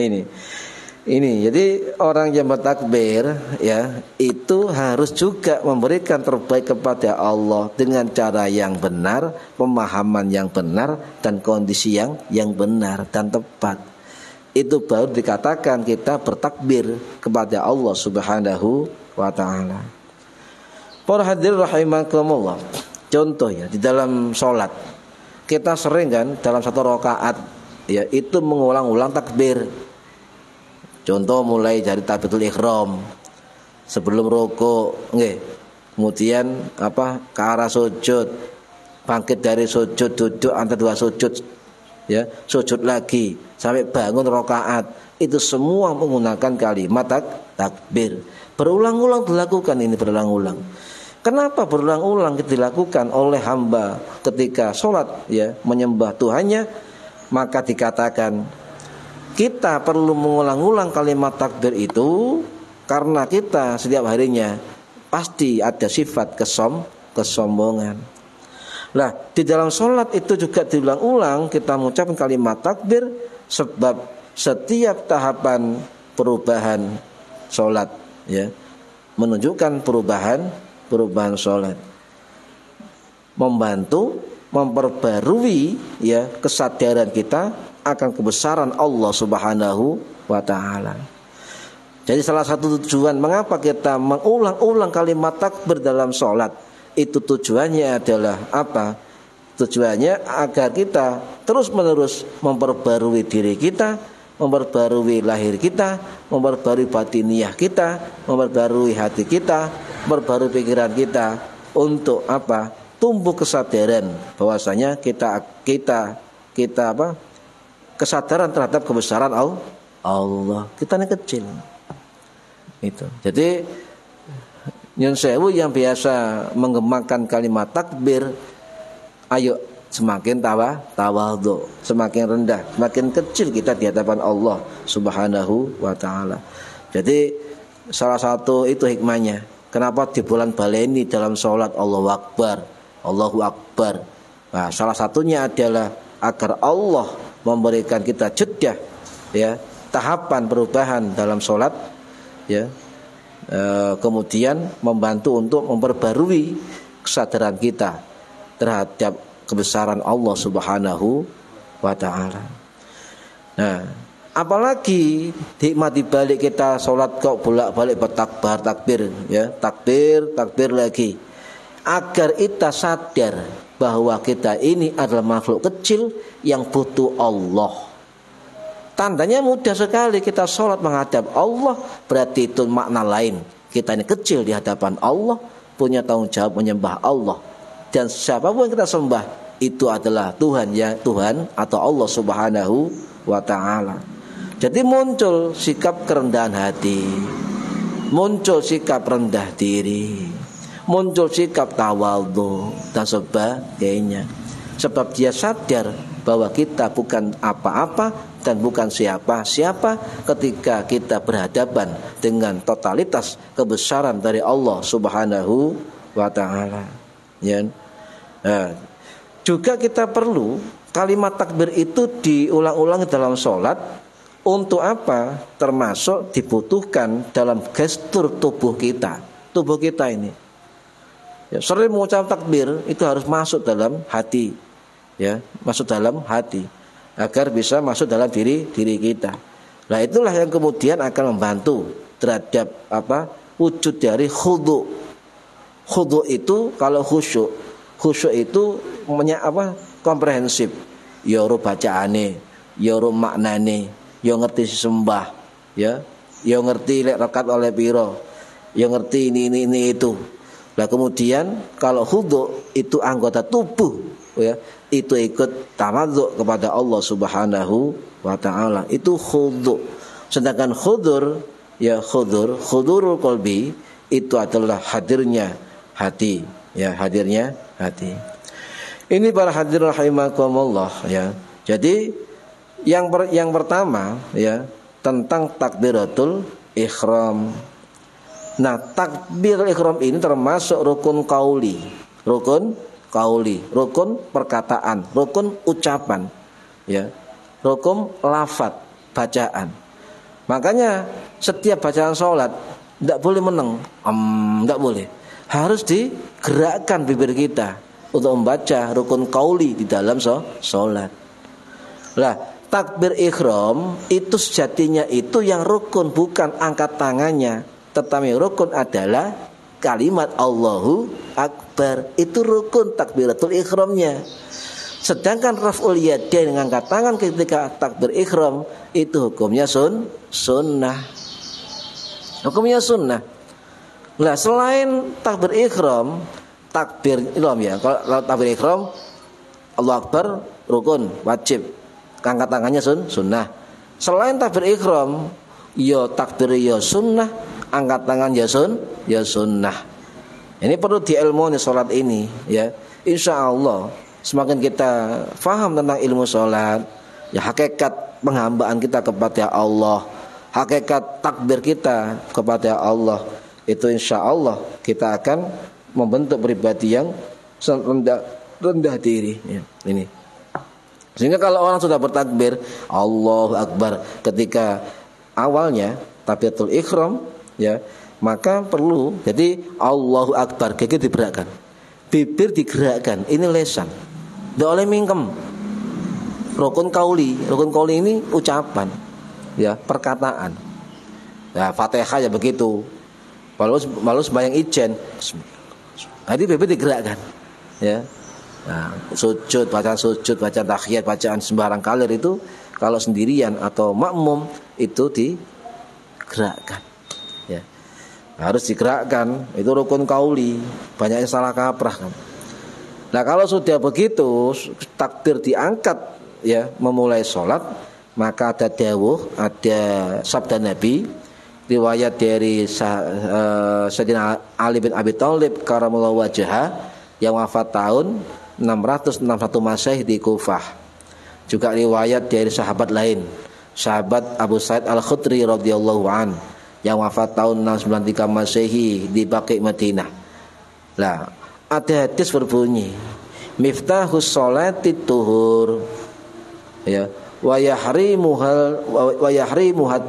ini jadi orang yang bertakbir, ya, itu harus juga memberikan terbaik kepada Allah dengan cara yang benar, pemahaman yang benar, dan kondisi yang benar dan tepat. Itu baru dikatakan kita bertakbir kepada Allah Subhanahu wa ta'ala. Para hadirin rahimakumullah, contoh, ya, di dalam sholat kita sering kan dalam satu rakaat, ya, itu mengulang-ulang takbir. Contoh mulai dari takbiratul ihram, sebelum rukuk, nggih. Kemudian ke arah sujud, bangkit dari sujud, duduk antara dua sujud, ya, sujud lagi sampai bangun rakaat. Itu semua menggunakan kalimat takbir. Berulang-ulang dilakukan ini, berulang-ulang. Kenapa berulang-ulang dilakukan oleh hamba ketika sholat, ya, menyembah Tuhannya? Maka dikatakan kita perlu mengulang-ulang kalimat takbir itu karena kita setiap harinya pasti ada sifat kesombongan. Nah, di dalam sholat itu juga diulang-ulang kita mengucapkan kalimat takbir, sebab setiap tahapan perubahan sholat, ya, menunjukkan perubahan sholat, membantu memperbarui, ya, kesadaran kita akan kebesaran Allah Subhanahu wa ta'ala. Jadi salah satu tujuan mengapa kita mengulang-ulang kalimat takbir dalam sholat, itu tujuannya adalah apa? Tujuannya agar kita terus-menerus memperbarui diri kita, memperbarui lahir kita, memperbarui batiniah kita, memperbarui hati kita, memperbarui pikiran kita. Untuk apa? Tumbuh kesadaran bahwasanya kita apa? Kesadaran terhadap kebesaran Allah. Kita ini kecil. Itu. Jadi nyun sewu yang biasa menggemakan kalimat takbir, ayo semakin tawadhu, semakin rendah, semakin kecil kita di hadapan Allah Subhanahu wa taala. Jadi salah satu itu hikmahnya. Kenapa di bulan baleni dalam sholat Allahu Akbar, Allahu Akbar. Nah, salah satunya adalah agar Allah memberikan kita jeda, ya, tahapan perubahan dalam sholat, ya. Kemudian membantu untuk memperbarui kesadaran kita terhadap kebesaran Allah Subhanahu wa taala. Nah, apalagi hikmah dibalik kita sholat kok bolak-balik takbir, ya, takbir lagi, agar kita sadar bahwa kita ini adalah makhluk kecil yang butuh Allah. Tandanya mudah sekali, kita sholat menghadap Allah, berarti itu makna lain. Kita ini kecil di hadapan Allah, punya tanggung jawab menyembah Allah. Dan siapapun yang kita sembah itu adalah Tuhan atau Allah Subhanahu wa ta'ala. Jadi muncul sikap kerendahan hati, muncul sikap rendah diri, muncul sikap tawadhu dan sebagainya. Sebab dia sadar bahwa kita bukan apa-apa dan bukan siapa-siapa ketika kita berhadapan dengan totalitas kebesaran dari Allah Subhanahu wa ta'ala, ya. Nah, juga kita perlu kalimat takbir itu diulang-ulang dalam sholat. Untuk apa? Termasuk dibutuhkan dalam gestur tubuh kita. Tubuh kita ini, ya, sering mengucap takbir itu harus masuk dalam hati, ya, masuk dalam hati, agar bisa masuk dalam diri kita. Nah, itulah yang kemudian akan membantu terhadap apa? Wujud dari khudu. Khudu itu kalau khusyuk itu komprehensif. Ya ro bacaane, ya ro maknane, ya ngerti sembah, ya ngerti lek rakaat oleh piro, ya ngerti ini itu. Nah, kemudian kalau khudu itu anggota tubuh, ya, itu ikut tawadhu kepada Allah Subhanahu wa taala. Itu khudu. Sedangkan khudurul qalbi itu adalah hadirnya hati, ya, hadirnya hati. Ini para hadirin rahimakumullah, ya. Jadi yang pertama, ya, tentang takbiratul ihram. Nah, takbir ihram ini termasuk rukun qauli, rukun perkataan, rukun ucapan, ya, rukun lafaz bacaan. Makanya setiap bacaan sholat tidak boleh meneng, tidak boleh, harus digerakkan bibir kita untuk membaca rukun qauli di dalam sholat. Lah, takbir ihram itu sejatinya itu yang rukun bukan angkat tangannya, tetapi rukun adalah kalimat Allahu Akbar. Itu rukun takbiratul ihramnya. Sedangkan raf'ul yadain, mengangkat tangan ketika takbir ihram, itu hukumnya sunnah. Hukumnya sunnah. Lah, selain takbir ihram ya, kalau takbir ihram Allahu Akbar rukun wajib, angkat tangannya sunnah. Selain takbir ihram, ya takbir ya sunnah, angkat tangan ya sunnah. Ini perlu diilmuni sholat ini, ya. Insya Allah semakin kita faham tentang ilmu sholat, ya, hakikat penghambaan kita kepada Allah, hakikat takbir kita kepada Allah, itu insya Allah kita akan membentuk pribadi yang rendah diri, ya. Ini sehingga kalau orang sudah bertakbir Allahu Akbar ketika awalnya takbiratul ihram, ya, maka perlu jadi Allahu Akbar gigi digerakkan, bibir digerakkan, ini lesan, tidak oleh mingkem. Rukun qauli ini ucapan, ya, perkataan. Ya, Fatihah ya begitu. Lalu sembahyang ijen, jadi bibir digerakkan, ya. Nah, sujud, bacaan tahiyat, bacaan sembarang kalir itu kalau sendirian atau makmum itu digerakkan. Ya. Harus digerakkan, itu rukun qauli, banyaknya salah kaprah kan. Nah, kalau sudah begitu takbir diangkat ya memulai sholat, maka ada dawuh, ada sabda Nabi riwayat dari Sayyidina Ali bin Abi Thalib karamallahu wajhah yang wafat tahun 661 Masehi di Kufah. Juga riwayat dari sahabat lain, sahabat Abu Sa'id Al-Khudri radhiyallahu an yang wafat tahun 693 Masehi di Baqi Madinah. Lah, ada hadis berbunyi, miftahus sholati tuhur, ya, wa yahrimuha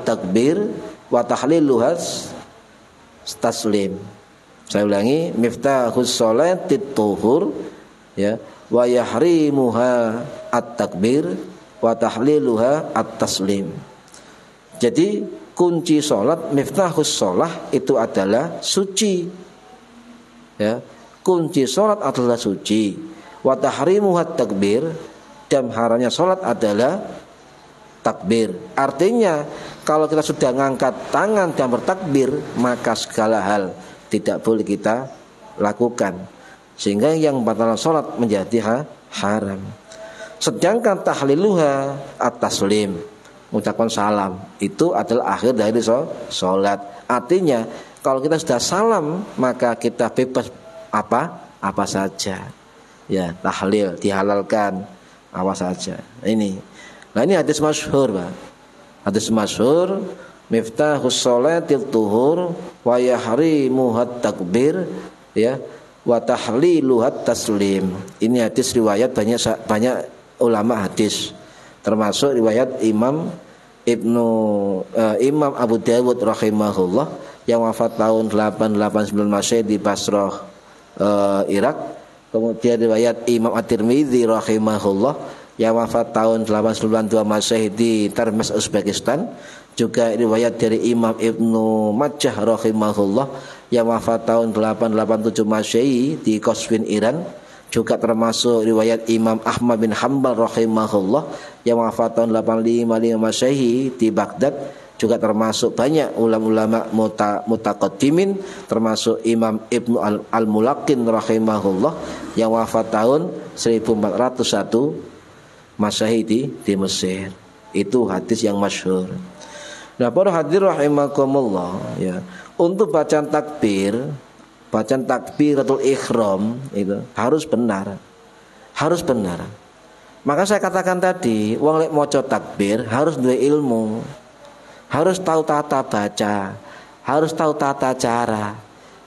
takbir wa tahliluha taslim. Saya ulangi, miftahus sholati tuhur, ya, wa yahrimuha at-takbir wa tahliluha at-taslim. Jadi kunci sholat, miftahus sholah itu adalah suci, ya, kunci sholat adalah suci. Wa tahrimuha takbir, dan haramnya sholat adalah takbir. Artinya kalau kita sudah ngangkat tangan dan bertakbir, maka segala hal tidak boleh kita lakukan, sehingga yang batal sholat menjadi haram. Sedangkan tahliluha at-taslim, mengucapkan salam, itu adalah akhir dari sholat. Artinya kalau kita sudah salam, maka kita bebas apa saja, ya, tahlil dihalalkan apa saja. Ini hadis masyhur, Pak. Hadis masyhur, miftahus sholatil tuhur wa yahrimuhat takbir, ya, wa tahliluhat taslim. Ini hadis riwayat banyak ulama hadis, termasuk riwayat Imam Abu Dawud rahimahullah yang wafat tahun 889 Masehi di Basrah, Irak. Kemudian riwayat Imam At-Tirmidzi rahimahullah yang wafat tahun 892 Masehi di Termes, Uzbekistan. Juga riwayat dari Imam Ibnu Majah rahimahullah yang wafat tahun 887 Masehi di Qazvin, Iran. Juga termasuk riwayat Imam Ahmad bin Hanbal rahimahullah yang wafat tahun 855 Masehi di Baghdad. Juga termasuk banyak ulama-ulama mutaqaddimin, termasuk Imam Ibnu Al-Mulaqin rahimahullah yang wafat tahun 1401 Masehi di Mesir. Itu hadis yang masyhur. Nah, para hadirin rahimakumullah, ya, untuk bacaan takbiratul ihram itu harus benar. Maka saya katakan tadi, wong lek maca takbir harus duwe ilmu, harus tahu tata baca, harus tahu tata cara,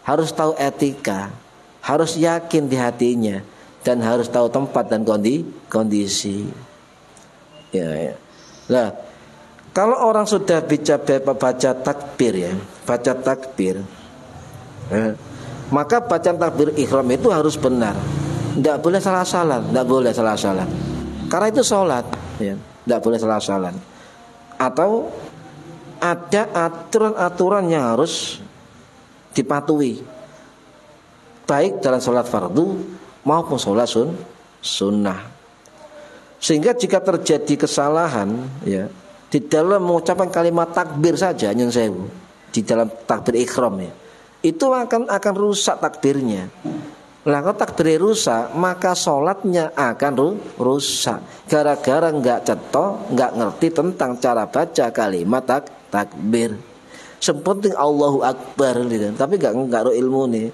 harus tahu etika, harus yakin di hatinya, dan harus tahu tempat dan kondisi. Ya. Nah, kalau orang sudah baca takbir, maka bacaan takbir ihram itu harus benar. Tidak boleh salah-salah, karena itu sholat, ya. Tidak boleh salah-salah. Atau ada aturan-aturan yang harus dipatuhi, baik dalam sholat fardu maupun sholat sunnah. Sehingga jika terjadi kesalahan, ya, di dalam mengucapkan kalimat takbir saja, nyun sewu, di dalam takbir ihram, ya, itu akan rusak takbirnya. Nah, kalau takbir rusak, maka sholatnya akan rusak. Gara-gara nggak ngerti tentang cara baca kalimat takbir. Sepenting Allahu Akbar, gitu. Tapi nggak ilmu nih.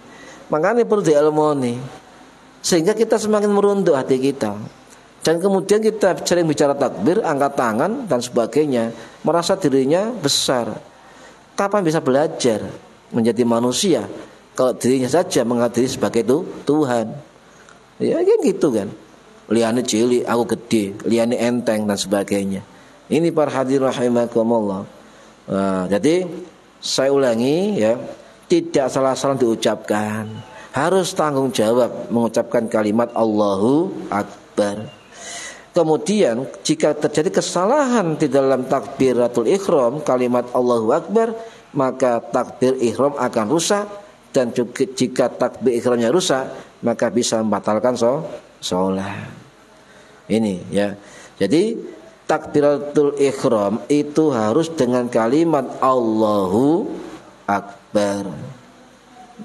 Makanya perlu diilmu nih, sehingga kita semakin merunduk hati kita. Dan kemudian kita sering bicara takbir, angkat tangan dan sebagainya, merasa dirinya besar. Kapan bisa belajar menjadi manusia kalau dirinya saja menganggap diri sebagai Tuhan? Ya kan gitu kan. Liane cilik, aku gede, liane enteng dan sebagainya. Ini para hadirin rahimakumullah. Jadi saya ulangi, ya, tidak salah-salah diucapkan, harus tanggung jawab mengucapkan kalimat Allahu Akbar. Kemudian jika terjadi kesalahan di dalam takbiratul ihram kalimat Allahu Akbar, maka takbir ihram akan rusak. Dan juga jika takbir ihramnya rusak, maka bisa membatalkan sholat. Ini ya. Jadi takbiratul ihram itu harus dengan kalimat Allahu Akbar.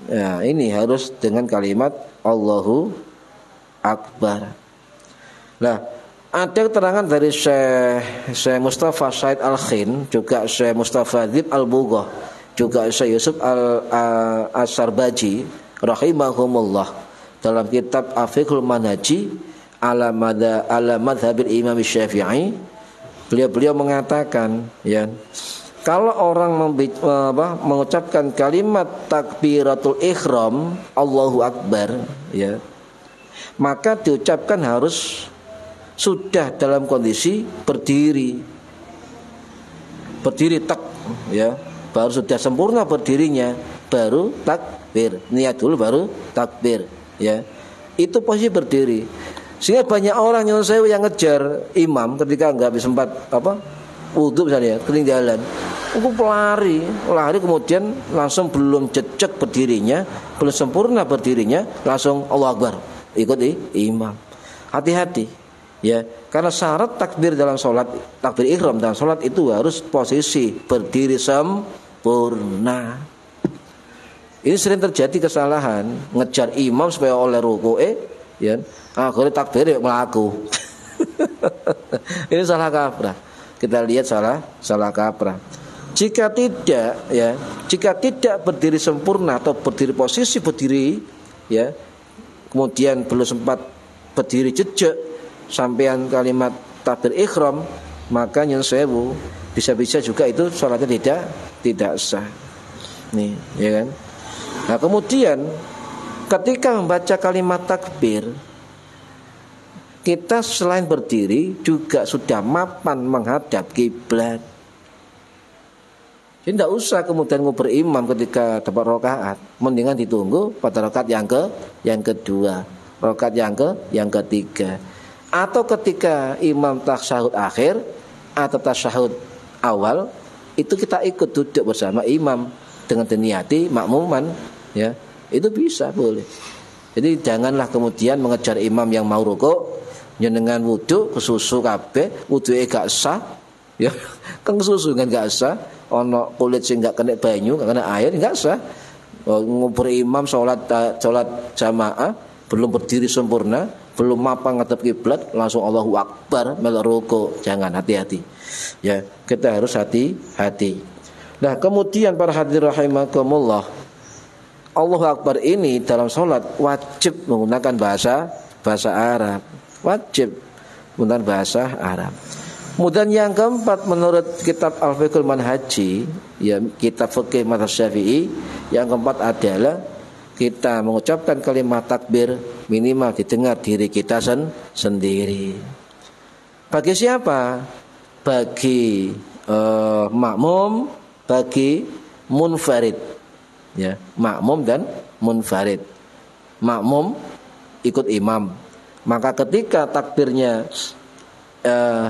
Ya, ini harus dengan kalimat Allahu Akbar. Nah, ada keterangan dari Syekh Mustafa Said Al-Khin, juga Syekh Mustafa Dzib Al-Bughah, juga Syekh Yusuf Al-Sarbaji rahimahumullah dalam kitab Afiqhul Manhaji ala madhabil Imam Syafi'i. Beliau mengatakan ya, kalau orang mengucapkan kalimat takbiratul ihram Allahu Akbar ya, maka diucapkan harus sudah dalam kondisi berdiri tak ya, baru sudah sempurna berdirinya baru takbir, niat dulu baru takbir ya, itu posisi berdiri. Sehingga banyak orang yang ngejar imam ketika nggak bisa sempat wudhu misalnya, ketinggalan, aku lari kemudian langsung belum jejak berdirinya, belum sempurna berdirinya, langsung Allahu Akbar ikuti imam. Hati-hati ya, karena syarat takbir dalam sholat, takbir ihram dalam sholat itu harus posisi berdiri sempurna. Ini sering terjadi kesalahan, ngejar imam supaya oleh ruku ya, akhirnya takbir melaku. Ini salah kaprah. Kita lihat salah kaprah. Jika tidak berdiri sempurna atau berdiri posisi berdiri ya, kemudian belum sempat berdiri jejak sampean kalimat takbir ihram, maka nyun sewu bisa-bisa juga itu sholatnya tidak sah. Nih, ya kan? Nah, kemudian ketika membaca kalimat takbir, kita selain berdiri juga sudah mapan menghadap kiblat. Jadi tidak usah kemudian nguber imam ketika dapat rakaat, mendingan ditunggu pada rakaat yang kedua, rakaat yang ketiga, atau ketika imam tasyahud akhir atau tasyahud awal, itu kita ikut duduk bersama imam dengan diniati makmuman ya, itu bisa, boleh. Jadi janganlah kemudian mengejar imam yang mau rukuk dengan wudu kesusu kabeh, wuduke gak sah ya, kan kesusu kan gak sah, ono kulit sing gak kena banyu, gak kena air, gak sah. Ngubur imam sholat jamaah belum berdiri sempurna, belum mapan ngadep kiblat, langsung Allahu Akbar melok rukuk. Jangan, hati-hati ya, kita harus hati-hati. Nah, kemudian para hadirin rahimakumullah, Allahu Akbar ini dalam sholat wajib menggunakan bahasa Arab, wajib menggunakan bahasa Arab. Kemudian yang keempat, menurut kitab Al-Fiqhul Manhaji ya, kitab fikih mazhab Syafi'i, yang keempat adalah kita mengucapkan kalimat takbir minimal didengar diri kita sendiri. Bagi siapa? Bagi makmum, bagi munfarid ya, makmum dan munfarid. Makmum ikut imam, maka ketika takbirnya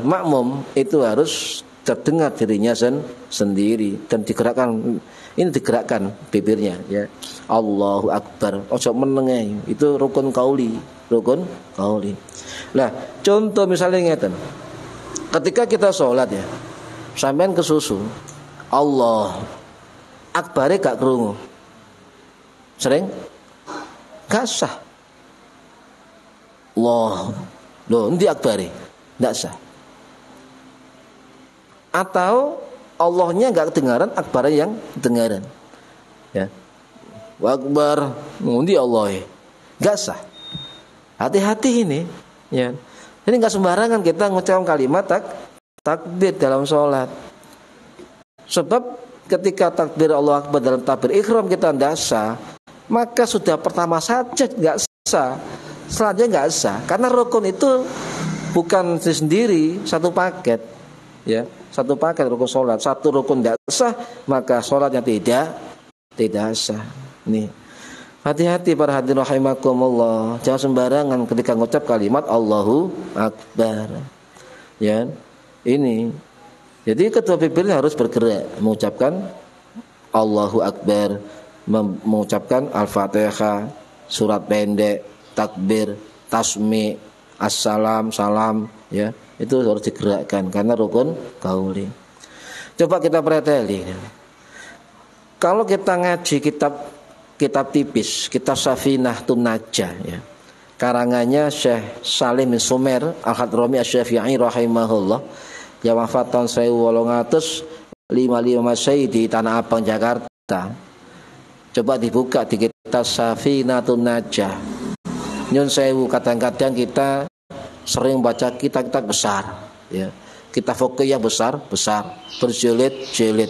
makmum itu harus terdengar dirinya sendiri dan digerakkan bibirnya ya, Allahu Akbar, ojo menengah, itu rukun kauli. Nah, contoh misalnya ngeten, ketika kita sholat ya, sampean kesusu Allah Akbar gak krungu, sering gak sah. Allah loh, endi Akbar nggak sah. Atau Allahnya nggak kedengaran, Akbar yang kedengaran ya, Akbar ngundi Allah nggak sah. Hati-hati ini ya, ini nggak sembarangan kita ngucapkan kalimat takbir dalam sholat. Sebab ketika takbir Allah Akbar dalam takbir ihram kita tidak sah, maka sudah pertama saja nggak sah, selanjutnya nggak sah, karena rukun itu bukan sendiri, satu paket ya, satu paket rukun sholat. Satu rukun tidak sah, maka sholatnya tidak sah. Nih, hati-hati para hadirin rahimakumullah, jangan sembarangan ketika mengucap kalimat Allahu Akbar ya. Ini jadi kedua bibirnya harus bergerak mengucapkan Allahu Akbar, mengucapkan Al-Fatihah, surat pendek, takbir, tasmi, assalam, salam, ya itu harus digerakkan karena rukun qauli. Coba kita preteli. Kalau kita ngaji kitab tipis, kitab Safinatun Najah, ya, karangannya Syekh Salim bin Sumer Al-Hadrami Asy-Syafi'i rahimahullah, yang wafat tahun 1855 Masehi di Tanah Abang Jakarta. Coba dibuka di kitab Safinatun Najah. Nyun sewu, kadang-kadang kita sering baca kitab-kitab besar, ya, kitab fikih yang besar, berjilid-jilid,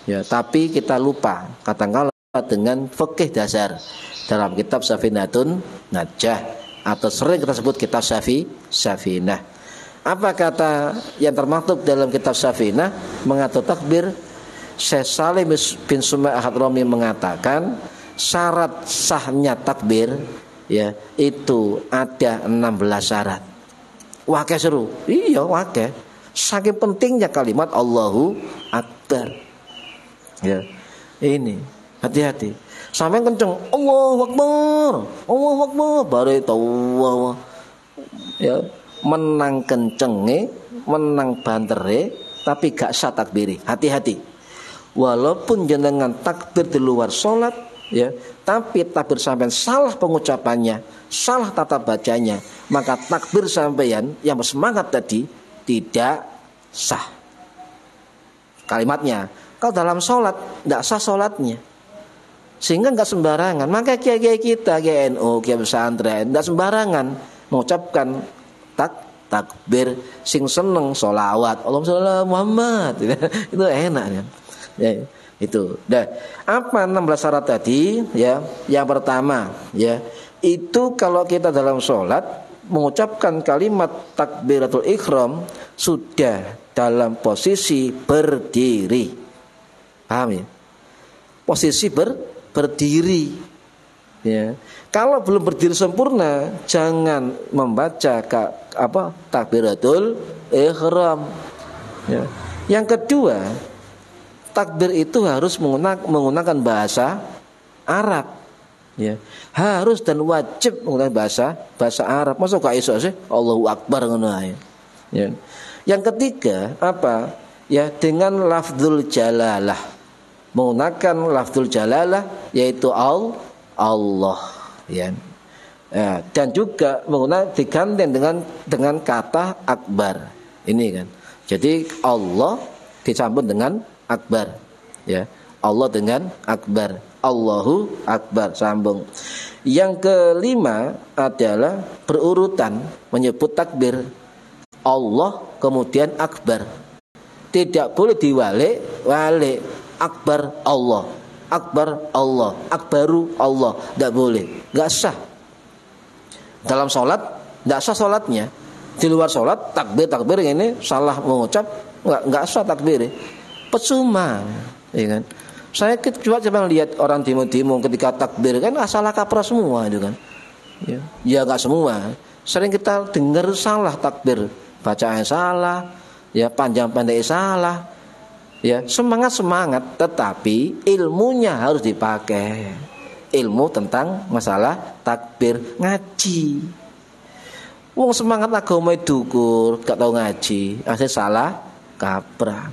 ya, tapi kita lupa kadang-kala dengan fikih dasar dalam kitab Safinatun Najah, atau sering kita sebut kitab Safinah. Apa kata yang termaktub dalam kitab Safinah mengatur takbir? Syekh Salim bin Sumer Al-Hadrami mengatakan syarat sahnya takbir, ya, itu ada 16 syarat. Wakeh seru, iya wakeh. Saking pentingnya kalimat Allahu Akbar. Ya, ini hati-hati. Sampai kenceng Allahu Akbar, baru itu Allah. Ya, menang kencenge, menang bantere, tapi gak sah takbiri. Hati-hati. Walaupun jenengan takbir di luar sholat, ya, tapi takbir sampean salah pengucapannya, salah tata bacanya, maka takbir sampean yang bersemangat tadi tidak sah kalimatnya. Kalau dalam sholat tidak sah sholatnya, sehingga nggak sembarangan. Maka kiai-kiai kita, GNU, kiai pesantren, tidak sembarangan mengucapkan takbir, sing seneng sholawat Allahumma sholli ala Muhammad. Itu enak, ya. Ya, itu. Dah, apa 16 syarat tadi, ya? Yang pertama, ya, itu kalau kita dalam sholat mengucapkan kalimat takbiratul ihram sudah dalam posisi berdiri. Paham, ya? Posisi berdiri. Ya. Kalau belum berdiri sempurna, jangan membaca takbiratul ihram. Ya. Yang kedua, takbir itu harus menggunakan bahasa Arab, ya. Harus dan wajib menggunakan bahasa Arab. Masa gak iso sih Allahu Akbar ngono ae. Ya. Yang ketiga apa? Ya, dengan lafzul jalalah. Menggunakan lafzul jalalah yaitu Allah, ya. Ya, dan juga menggunakan digandeng dengan kata akbar. Ini kan. Jadi Allah disambung dengan akbar, ya, Allah dengan akbar, Allahu Akbar, sambung. Yang kelima adalah berurutan menyebut takbir, Allah kemudian akbar, tidak boleh diwale akbar Allah, akbaru Allah, tidak boleh, nggak sah. Dalam sholat nggak sah sholatnya. Di luar sholat takbir ini salah mengucap, nggak sah takbir. Percuma, ya kan? Saya coba lihat orang demo ketika takbir kan salah kaprah semua itu kan. Ya nggak semua. Sering kita dengar salah takbir, bacaan salah, ya panjang pendek salah, ya semangat, tetapi ilmunya harus dipakai. Ilmu tentang masalah takbir, ngaji. Wong semangat agama dukur, gak tahu ngaji, akhirnya salah kaprah.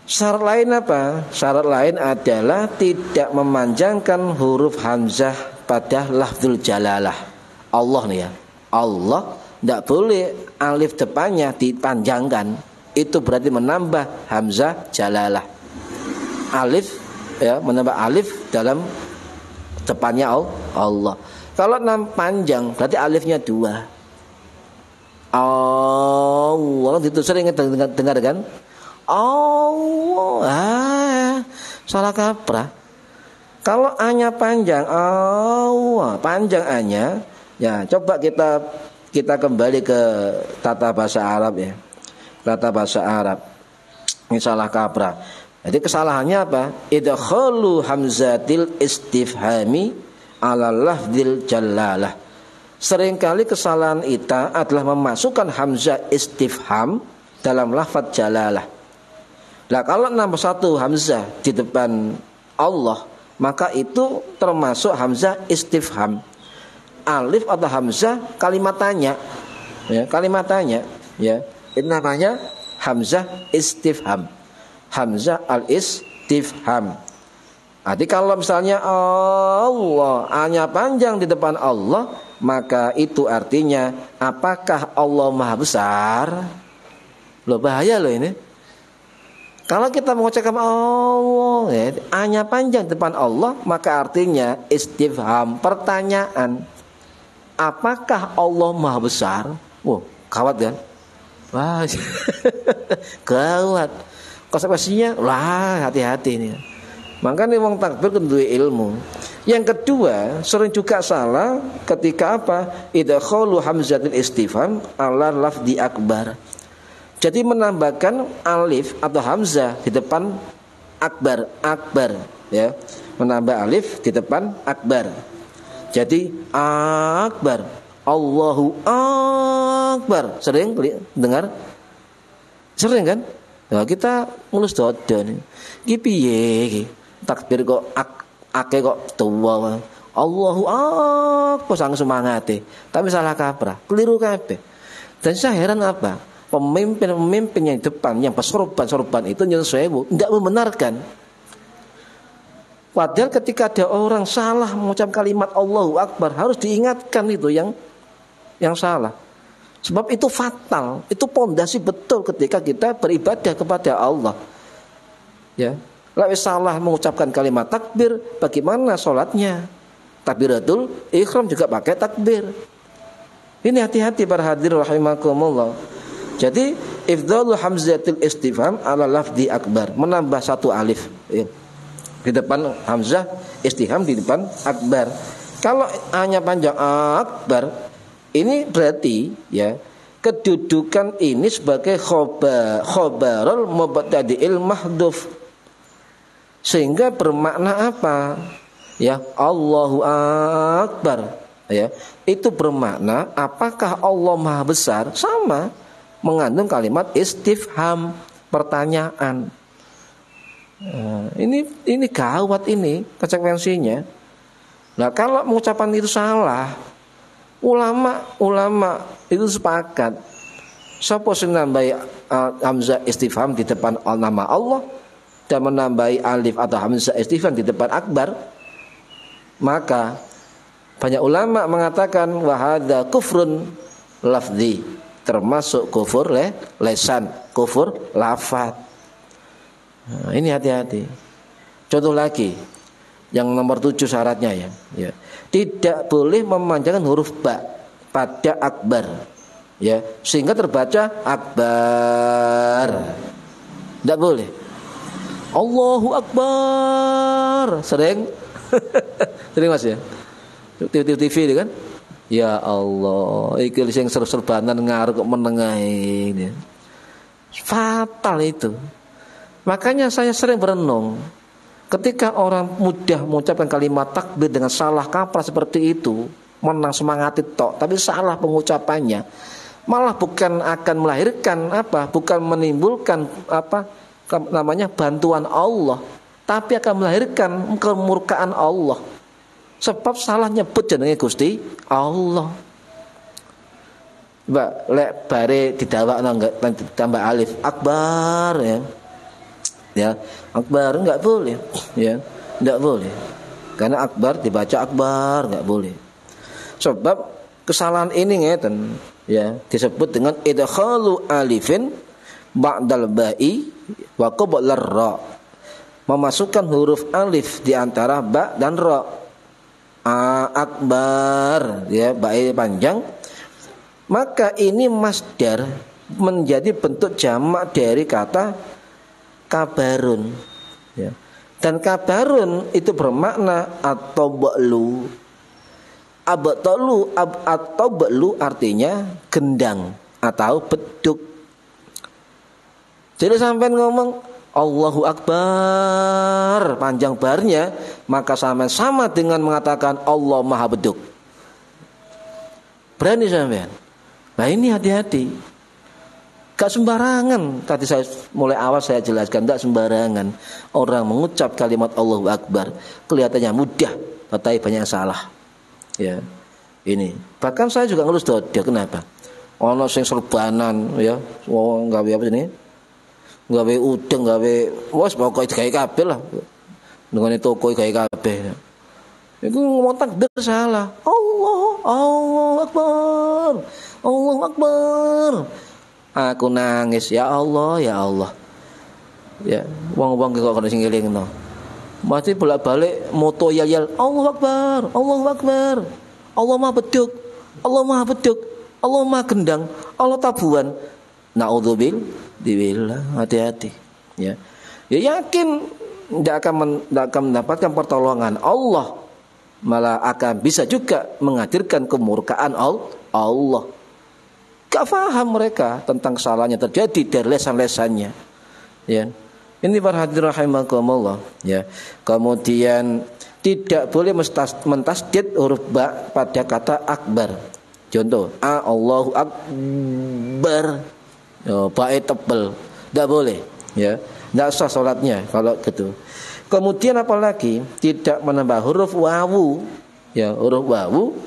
Syarat lain apa? Syarat lain adalah tidak memanjangkan huruf hamzah pada lafzul jalalah. Allah nih, ya. Allah tidak boleh alif depannya dipanjangkan. Itu berarti menambah hamzah jalalah. Alif, ya, menambah alif dalam depannya Allah. Kalau panjang berarti alifnya 2. Allah itu sering dengar kan? Allah, salah kaprah. Kalau A-nya panjang, Allah panjang A-nya, ya coba kita kembali ke tata bahasa Arab, ya. Tata bahasa Arab. Ini salah kaprah. Jadi kesalahannya apa? Idkhalu hamzatil istifhami ala lafdzil jalalah. Seringkali kesalahan kita adalah memasukkan hamzah istifham dalam lafaz jalalah. Nah, kalau nambah satu hamzah di depan Allah, maka itu termasuk hamzah istifham. alif atau hamzah kalimat tanya. Ya, kalimat tanya, ya. Ini namanya hamzah istifham. Hamzah al-istifham. Jadi kalau misalnya Allah hanya panjang di depan Allah, maka itu artinya apakah Allah Maha Besar? Loh, bahaya loh ini. Kalau kita mengucapkan Allah ya, hanya panjang di depan Allah, maka artinya istifham, pertanyaan. Apakah Allah Maha Besar? Wah, gawat kan? Wah, gawat. Konsekuensinya, wah, hati-hati ini. Makanya wong takbir kudu ilmu. Yang kedua, sering juga salah ketika apa? Idkhalu hamzatul istifham ala lafzi akbar. Jadi menambahkan alif atau hamzah di depan akbar, ya. Menambah alif di depan akbar. Jadi akbar, Allahu akbar. Sering dengar? Sering kan? Nah, kita mulus dodo nih. Iki piye iki? Takbir kok ake kok tuwa. Allahu akbar sang semangate. Tapi salah kaprah, keliru kabeh. Dan saya heran apa? Pemimpin yang depan yang sorban itu nyun sewu enggak membenarkan. Padahal ketika ada orang salah mengucap kalimat Allahu akbar harus diingatkan itu yang salah. Sebab itu fatal, itu pondasi betul ketika kita beribadah kepada Allah. Ya. Kalau salah mengucapkan kalimat takbir, bagaimana sholatnya? Takbiratul ihram juga pakai takbir. Ini hati-hati para hadirin rahimakumullah. Jadi ifdhalu hamzatil istifham ala lafzi akbar, menambah satu alif ya. Di depan hamzah istifham di depan akbar. Kalau hanya panjang akbar, ini berarti ya kedudukan ini sebagai khobarul mubtadi'il mahdhuf. Sehingga bermakna apa? Ya, Allahu akbar. Ya, itu bermakna apakah Allah Maha Besar? Sama, mengandung kalimat istifham, pertanyaan. Nah, ini gawat ini konsekuensinya. Nah, kalau mengucapkan itu salah, ulama itu sepakat. Sapa sing nambahi hamzah istifham di depan nama Allah dan menambahi alif atau hamzah istifham di depan akbar, maka banyak ulama mengatakan wahada kufrun lafzi, termasuk kufur lesan, kufur lafaz. Nah, ini hati-hati. Contoh lagi, yang nomor 7 syaratnya ya. Tidak boleh memanjangkan huruf ba pada akbar, ya, sehingga terbaca akbar. Tidak boleh. Allahu akbar. Sering Mas ya. TV itu kan. Ya Allah, iki sing serbanan ngarep kok menengah ini. Fatal itu. Makanya saya sering berenung ketika orang mudah mengucapkan kalimat takbir dengan salah kaprah seperti itu, menang semangat itu, tapi salah pengucapannya, malah bukan akan melahirkan bukan menimbulkan bantuan Allah, tapi akan melahirkan kemurkaan Allah. Sebab salah nyebut jenenge Gusti Allah. Mbak lek bare didawakno enggak tambah alif akbar ya. Ya, akbar enggak boleh ya. Enggak boleh. Karena akbar dibaca akbar enggak boleh. Sebab kesalahan ini ngeten ya, disebut dengan idkhalu alifin ba'dal ba'i wa qabla ra. Memasukkan huruf alif di antara ba dan ra. Akbar ya, ba'i panjang. Maka ini masdar menjadi bentuk jamak dari kata kabarun ya. Dan kabarun itu bermakna atau ba'lu. Abtolu atau ba'lu artinya gendang atau beduk. Jadi sampai ngomong Allahu akbar panjang barnya, maka sama dengan mengatakan Allah Maha Beduk. Berani sampean. Nah, ini hati-hati. Gak sembarangan. Tadi saya mulai awal saya jelaskan, gak sembarangan orang mengucap kalimat Allahu Akbar. Kelihatannya mudah, tetapi banyak salah. Ya. Ini. Bahkan saya juga ngelus dodol. Kenapa? Ono sing serbanan ya, wong gawe apa ini? Gawe udeng, gawe wes pokoke gawe kabeh lah. Dengan toko gawe kabeh. Iku ngomong takbir salah. Allahu Akbar. Allahu Akbar. Aku nangis, ya Allah, ya Allah. Ya, wong-wong kok kena sing ngelingno. Mesti bolak-balik moto yel-yel Allahu Akbar, Allahu Akbar. Allah Maha Bedug, Allah Maha Bedug, Allah Maha Gendang, Allah Tabuhan. Naudzubillah, hati-hati. Ya. Ya yakin tidak akan mendapatkan pertolongan Allah, malah akan bisa juga menghadirkan kemurkaan Allah. Gak paham mereka tentang kesalahannya terjadi dari lesan-lesannya. Ya. Ini para hadirin rahimakumullah. Ya. Kemudian tidak boleh mentasdid huruf ba pada kata akbar. Contoh, Allahu Akbar. Bae tebel. Tidak boleh. Ya. Tidak sah salatnya kalau gitu. Kemudian apalagi tidak menambah huruf wawu. Ya, huruf wawu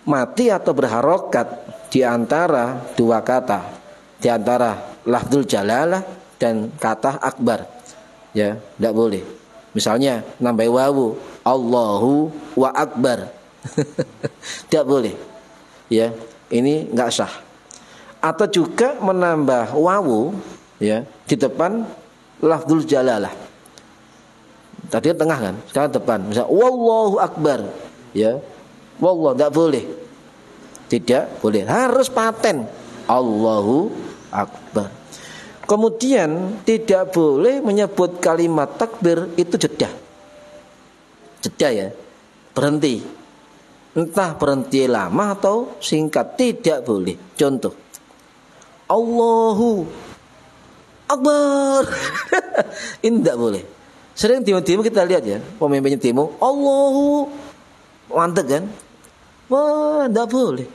mati atau berharokat di antara dua kata, di antara lafzul jalalah dan kata akbar. Ya, tidak boleh. Misalnya nambah wawu, Allahu wa akbar. Tidak boleh. Ya, ini enggak sah. Atau juga menambah wawu ya di depan lafzul jalalah. Tadi tengah kan, sekarang depan. Misal wallahu akbar, ya. Wallah enggak boleh. Tidak boleh, harus paten Allahu akbar. Kemudian tidak boleh menyebut kalimat takbir itu jeda. Jeda ya. Berhenti. Entah berhenti lama atau singkat, tidak boleh. Contoh. Allahu akbar. Ini tidak boleh. Sering timu-timu kita lihat ya, pemimpinnya timu, Allahu mantep kan? Wah, tidak boleh.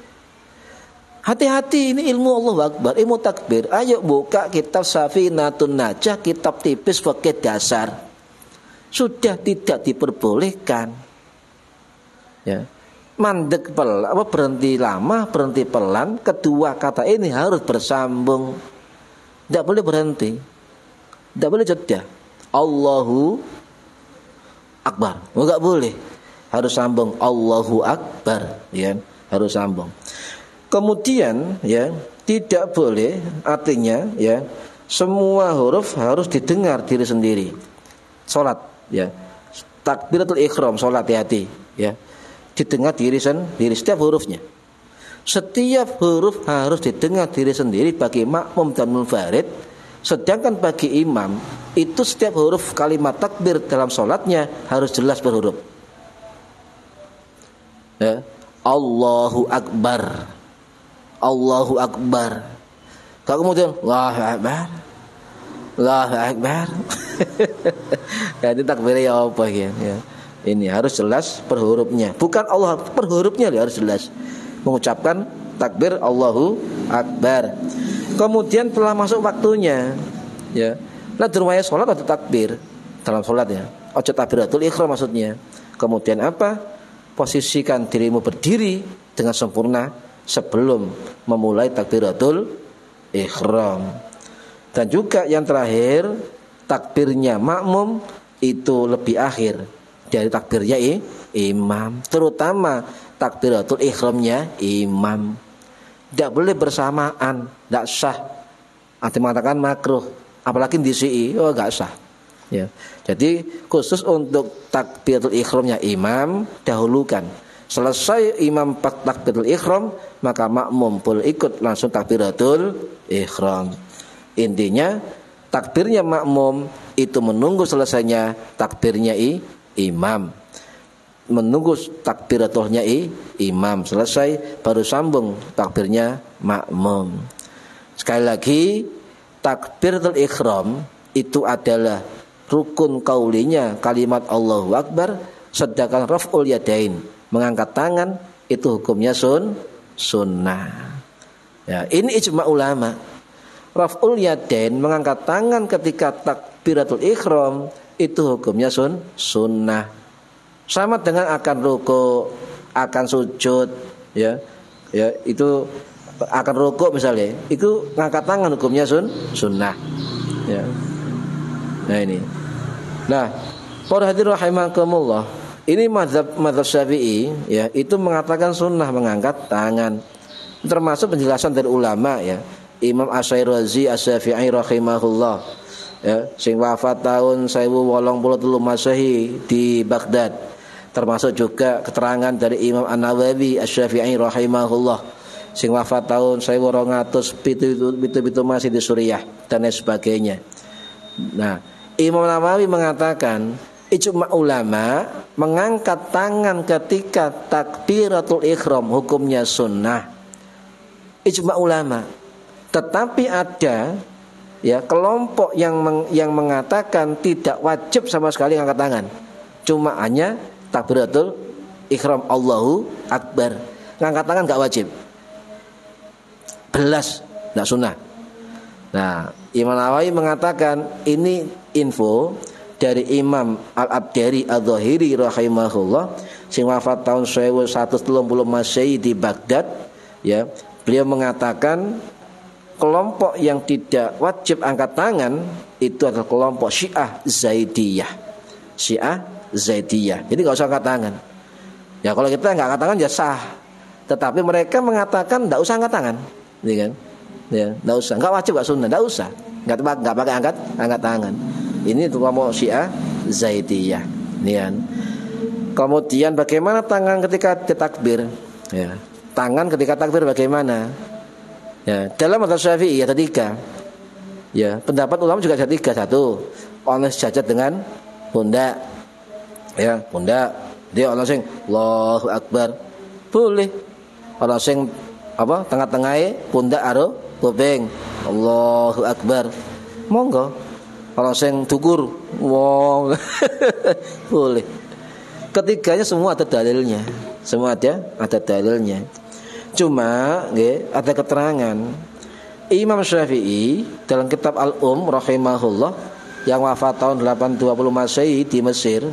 Hati-hati, ini ilmu Allahu Akbar, ilmu takbir. Ayo buka kitab Safinatun Najah, kitab tipis fikih dasar. Sudah tidak diperbolehkan. Ya. Mandek berhenti lama, berhenti pelan, kedua kata ini harus bersambung. Tidak boleh berhenti. Tidak boleh jeda. Allahu Akbar, enggak boleh, harus sambung Allahu Akbar, ya, harus sambung. Kemudian, ya, tidak boleh, artinya, ya, semua huruf harus didengar diri sendiri. Salat, ya, takbiratul ihram, salat hati, ya, didengar diri sendiri setiap hurufnya. Setiap huruf harus didengar diri sendiri bagi makmum dan munfarid. Sedangkan bagi imam itu setiap huruf kalimat takbir dalam sholatnya harus jelas berhuruf. Ya. Allahu Akbar, Allahu Akbar. Kalau kemudian Allahu Akbar, Allahu Akbar. Ya, ini takbirnya apa ya? Ini harus jelas per hurufnya. Bukan Allah per hurufnya harus jelas. Mengucapkan takbir Allahu Akbar. Kemudian telah masuk waktunya, ya. Nah, durmaya sholat atau takbir dalam sholatnya. Ojo takbiratul ihram maksudnya. Kemudian apa? Posisikan dirimu berdiri dengan sempurna sebelum memulai takbiratul ihram. Dan juga yang terakhir, takbirnya makmum itu lebih akhir dari takbirnya imam, terutama takbiratul ihramnya imam. Tidak boleh bersamaan, tidak sah. Ada mengatakan makruh, apalagi di CI, oh tidak sah. Ya. Jadi khusus untuk takbiratul ihramnya imam dahulukan. Selesai imam takbiratul ihram, maka makmum boleh ikut langsung takbiratul ihram. Intinya takbirnya makmum itu menunggu selesainya takbirnya imam. Menunggu takbiratulnya imam selesai baru sambung takbirnya makmum. Sekali lagi, takbiratul ihram itu adalah rukun kaulinya kalimat Allahu Akbar, sedangkan raf'ul yadain, mengangkat tangan, itu hukumnya sunnah. Ya, ini ijma ulama. Raf'ul yadain, mengangkat tangan ketika takbiratul ihram, itu hukumnya sunnah. Sama dengan akan ruku, akan sujud, ya itu akan rukuk misalnya, itu ngangkat tangan hukumnya sunnah, ya. Nah ini, para hadirin rahimakumullah, ini mazhab Syafi'i, ya, itu mengatakan sunnah mengangkat tangan, termasuk penjelasan dari ulama, ya. Imam Asy-Syirazi Asy-Syafi'i rahimahullah, ya, sing wafat tahun 1083 Masehi di Baghdad. Termasuk juga keterangan dari Imam An-Nawawi Asy-Syafi'i rahimahullah, sing wafat tahun 1277 masih di Suriah dan lain sebagainya. Nah, Imam Nawawi mengatakan ijma' ulama mengangkat tangan ketika takbiratul ihram hukumnya sunnah. Ijma' ulama. Tetapi ada, ya, kelompok yang mengatakan tidak wajib sama sekali angkat tangan. Cuma hanya takbiratul ihram Allahu Akbar. Ngangkat tangan enggak wajib. Belas enggak sunnah. Nah, Imam Nawawi mengatakan ini info dari Imam Al-Abdari Adz-Dzahiri rahimahullah, sing wafat tahun 1130 Masehi di Baghdad, ya. Beliau mengatakan kelompok yang tidak wajib angkat tangan itu adalah kelompok Syiah Zaidiyah. Syiah Zaidiyah. Jadi enggak usah angkat tangan. Ya kalau kita enggak angkat tangan ya sah. Tetapi mereka mengatakan enggak usah angkat tangan. Iya kan? Ya, enggak usah. Enggak wajib, enggak sunnah, enggak usah. Enggak pakai angkat tangan. Ini kelompok Syiah Zaidiyah. Ini kan. Kemudian bagaimana tangan ketika takbir? Ya. Tangan ketika takbir bagaimana? Ya, dalam mazhab Syafi'i ada 3. Ya, pendapat ulama juga ada 3. Satu, orang sejajar dengan pundak. Ya, pundak. Dia orang sing Allahu Akbar. Boleh. Orang sing tengah-tengahnya pundak karo kuping. Allahu Akbar. Monggo. Orang sing dukur, wong. Boleh. Ketiganya semua ada dalilnya. Semua ada dalilnya. Cuma ada keterangan Imam Syafi'i dalam kitab rahimahullah yang wafat tahun 820 Masehi di Mesir,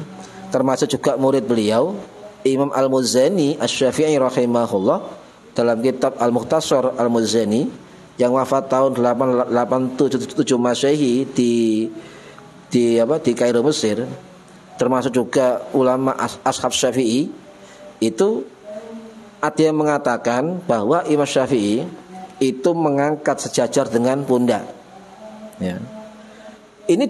termasuk juga murid beliau Imam Al-Muzani Asy-Syafi'i rahimahullah dalam kitab Al-Mukhtasar Al-Muzani yang wafat tahun 877 Masehi di Kairo Mesir, termasuk juga ulama ashab Syafi'i. Itu ada yang mengatakan bahwa Imam Syafi'i itu mengangkat sejajar dengan pundak. Ya. Ini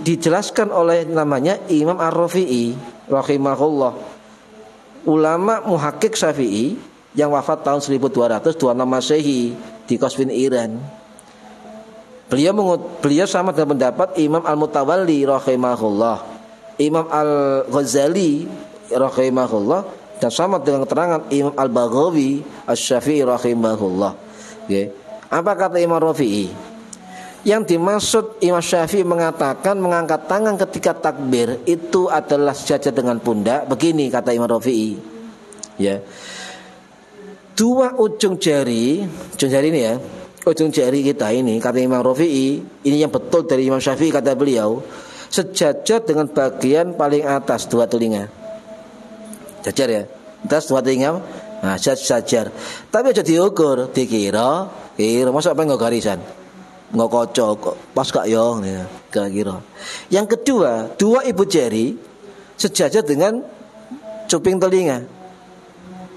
dijelaskan oleh namanya Imam Ar-Rafi'i rahimahullah, ulama muhakkik Syafi'i yang wafat tahun 1226 Masehi di Qazvin, Iran. Beliau sama dengan pendapat Imam Al-Mutawalli rahimahullah, Imam Al-Ghazali rahimahullah, dan sama dengan keterangan Imam Al-Baghawi Asy-Syafi'i rahimahullah. Okay. Apa kata Imam Rafi'i? Yang dimaksud Imam Syafi'i mengatakan mengangkat tangan ketika takbir itu adalah sejajar dengan pundak. Begini kata Imam Rafi'i, ya, 2 ujung jari ini, ya, ujung jari kita ini, kata Imam Rafi'i, ini yang betul dari Imam Syafi'i, kata beliau, sejajar dengan bagian paling atas 2 telinga. Jajar, ya, atas 2 telinga. Nah, sejajar. Tapi aja diukur, dikira masa apa enggak garisan, enggak kocok, pas gak yo, ya, kira. Yang kedua, 2 ibu jari sejajar dengan cuping telinga,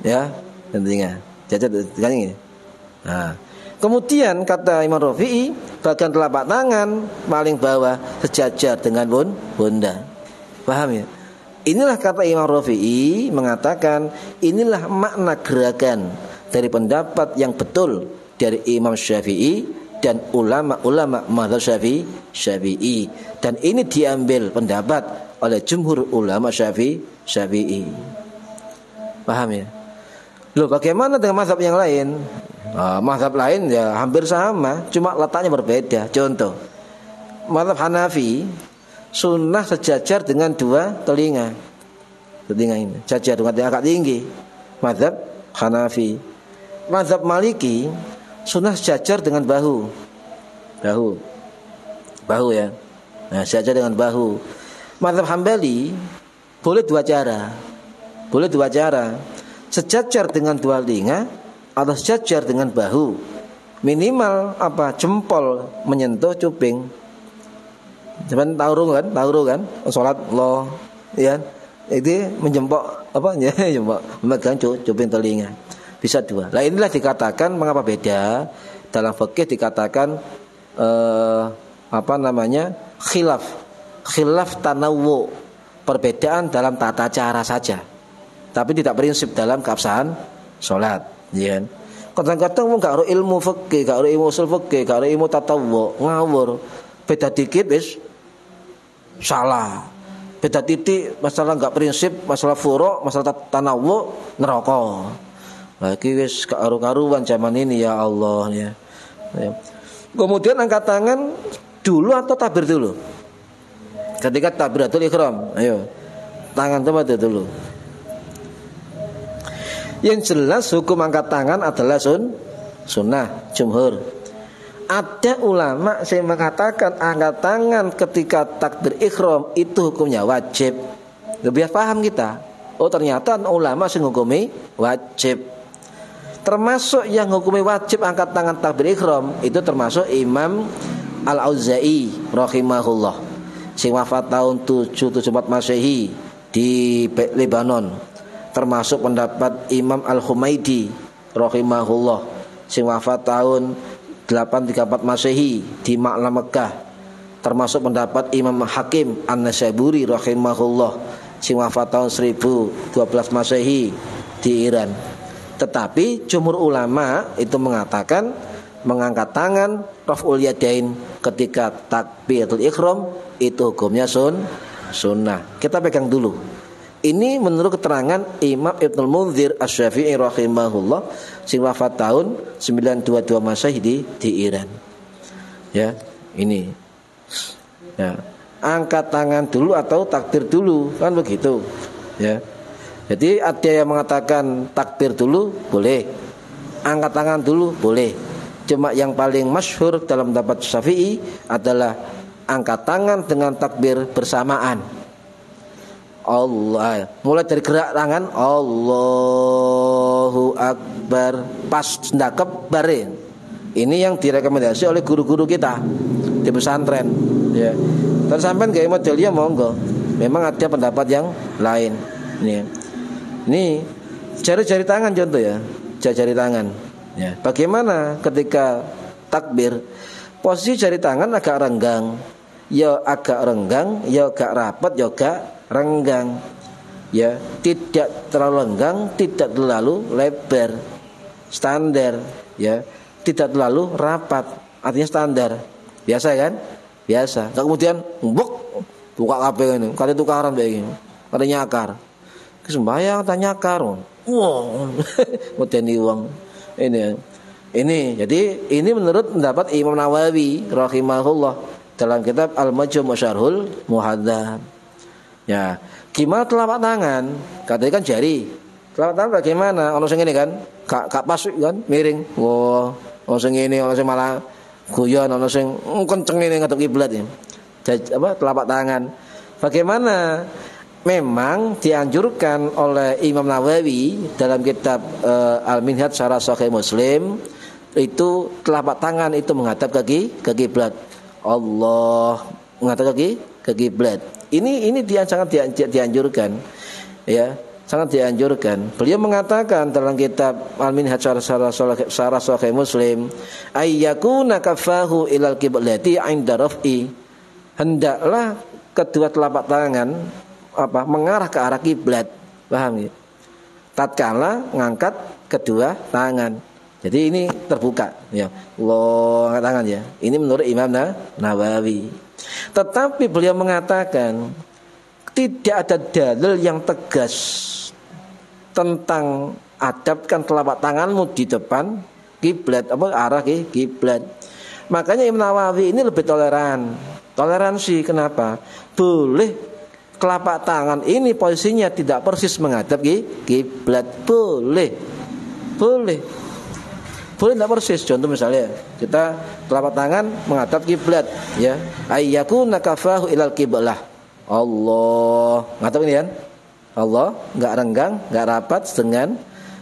ya, telinga, jajar dengan ini. Nah, kemudian kata Imam Rafi'i, bagian telapak tangan paling bawah sejajar dengan pundak. Paham, ya? Inilah kata Imam Rafi'i mengatakan inilah makna gerakan dari pendapat yang betul dari Imam Syafi'i dan ulama-ulama mazhab Syafi'i, dan ini diambil pendapat oleh jumhur ulama Syafi'i. Paham, ya? Loh, bagaimana dengan mazhab yang lain? Mazhab lain ya hampir sama, cuma letaknya berbeda. Contoh, mazhab Hanafi sunnah sejajar dengan 2 telinga ini, sejajar dengan telinga agak tinggi. Mazhab Hanafi. Mazhab Maliki sunnah sejajar dengan bahu, ya. Nah, sejajar dengan bahu. Mazhab Hambali boleh 2 cara. sejajar dengan dua telinga atau sejajar dengan bahu. Minimal apa? Jempol menyentuh cuping. Cuman tauru kan? Salat Allah, ya. Itu menjempok apa ya? Jempok memegang cuping telinga. Bisa dua. Nah, inilah dikatakan mengapa beda dalam fikih dikatakan khilaf tanawwu, perbedaan dalam tata cara saja, tapi tidak prinsip dalam keabsahan salat, ya. Kadang-kadang wong gak ro ilmu fikih, gak ro ilmu usul fikih, gak ro ilmu tatawwu, ngawur. Beda dikit wis salah. Beda titik masalah gak prinsip, masalah furu', masalah tanawwu neraka. Lagi wis karu-karuan zaman ini ya Allah ya. Kemudian angkat tangan dulu atau takbir dulu? Ketika takbiratul ihram, ayo. Tangan coba dulu. Yang jelas hukum angkat tangan adalah sunnah jumhur. Ada ulama yang mengatakan angkat tangan ketika takbir ihram itu hukumnya wajib. Lebih paham kita. Oh ternyata ulama yang hukumi wajib. Termasuk yang hukumi wajib angkat tangan takbir ihram itu termasuk Imam Al-Auza'i rahimahullah, sing wafat tahun 774 Masehi di Lebanon. Termasuk pendapat Imam Al-Humaidi rahimahullah, sing wafat tahun 834 Masehi di Ma'la Mekah. Termasuk pendapat Imam Hakim An-Naisaburi rahimahullah, sing wafat tahun 1012 Masehi di Iran. Tetapi jumhur ulama itu mengatakan mengangkat tangan raf'ul yadain ketika takbiratul ihram itu hukumnya sunnah. Kita pegang dulu. Ini menurut keterangan Imam Ibnul Munzir Asy-Syafi'i rahimahullah sing wafat tahun 922 Masehi di Iran. Ya, ini. Ya, angkat tangan dulu atau takbir dulu kan begitu. Ya. Jadi ada yang mengatakan takbir dulu boleh, angkat tangan dulu boleh. Cuma yang paling masyhur dalam pendapat Syafi'i adalah angkat tangan dengan takbir bersamaan. Allah, mulai dari gerak tangan Allahu Akbar pas ndakep bare. Ini yang direkomendasi oleh guru-guru kita di pesantren. Ya. Dan sampean gaya modelnya monggo. Memang ada pendapat yang lain. Ini jari-jari tangan contoh ya, jari tangan. Ya. Bagaimana ketika takbir? Posisi jari tangan agak renggang, ya agak renggang, ya agak rapat, ya agak renggang. Ya, tidak terlalu renggang, tidak terlalu lebar, standar. Ya, tidak terlalu rapat, artinya standar. Biasa kan? Biasa. Kemudian buka kabeh ini, kali tukaran kayak gini, kali nyakar. Sembayang tanya karun, wow, modeni uang ini. Jadi ini menurut pendapat Imam Nawawi rahimahullah dalam kitab Al-Majmu' Syarhul Muhadzab. Ya, gimana telapak tangan? Katanya kan jari. Telapak tangan bagaimana? Ono sing ngene kan, gak pas kan, miring. Wah, ono sing ngene, ono sing malah guyon, ono sing kenceng ngene ngadep kiblat ya. Telapak tangan. Bagaimana? Memang dianjurkan oleh Imam Nawawi dalam kitab Al-Minhaj Syarah Sahih Muslim itu telapak tangan itu menghadap ke kiblat. Allah menghadap ke kiblat. Ini sangat dianjurkan. Ya, sangat dianjurkan. Beliau mengatakan dalam kitab Al-Minhaj Syarah Sahih Muslim, ayyakuna kafahu ilal qiblati 'inda raf'i. Hendaklah kedua telapak tangan mengarah ke arah kiblat, paham ya? Tatkala ngangkat kedua tangan. Jadi ini terbuka, ya. Allah angkat tangan ya. Ini menurut Imam Nawawi. Tetapi beliau mengatakan tidak ada dalil yang tegas tentang adabkan telapak tanganmu di depan kiblat, arah kiblat. Makanya Imam Nawawi ini lebih toleransi. Kenapa? Boleh telapak tangan ini posisinya tidak persis menghadap kiblat, boleh tidak persis. Contoh misalnya kita telapak tangan menghadap kiblat, ya, ayyakuna kafahu ilal qiblah. Allah ngadap ini kan, Allah nggak renggang, nggak rapat dengan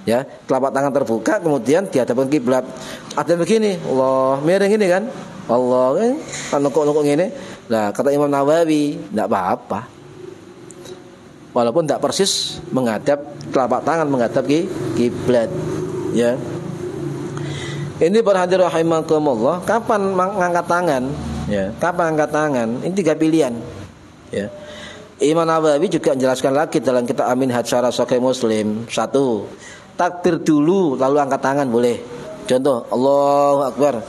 Ya, telapak tangan terbuka kemudian dihadapkan kiblat. Ada begini, Allah miring ini kan. Allah kan nukuk ini. Nah, kata Imam Nawawi, tidak apa-apa. Walaupun tidak persis menghadap telapak tangan menghadap kiblat. Ya. Ini para hadirin rahimakumullah, kapan mengangkat tangan? Ya, kapan angkat tangan? Ini 3 pilihan. Ya. Imam Nawawi juga menjelaskan lagi dalam kitab Minhaj Syarah Sahih Muslim. 1. Takbir dulu lalu angkat tangan boleh. Contoh, Allahu Akbar.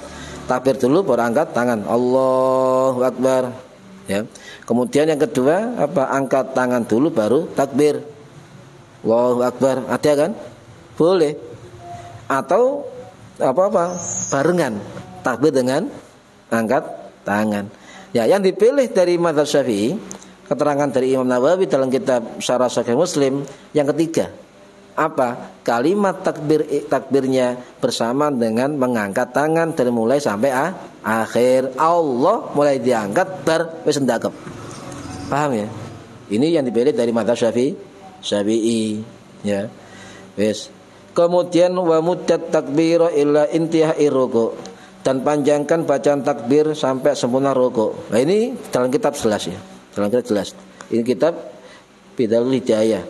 Takbir dulu baru angkat tangan. Allahu Akbar. Ya. Kemudian yang kedua apa? Angkat tangan dulu baru takbir. Allahu Akbar. Ada kan? Boleh. Atau apa-apa barengan takbir dengan angkat tangan. Ya, yang dipilih dari mazhab Syafi'i, keterangan dari Imam Nawawi dalam kitab Syarah Sahih Muslim yang ketiga. Apa? Kalimat takbirnya bersama dengan mengangkat tangan dari mulai sampai akhir. Allah mulai diangkat bar wis ndakep. Paham ya? Ini yang dipilih dari mazhab Syafi'i, ya. Wis. Kemudian wa muddat takbira illa intihai ruku', dan panjangkan bacaan takbir sampai sempurna ruku'. Nah, ini dalam kitab jelas ya. Dalam kitab jelas. Ini kitab Bidalul Hidayah.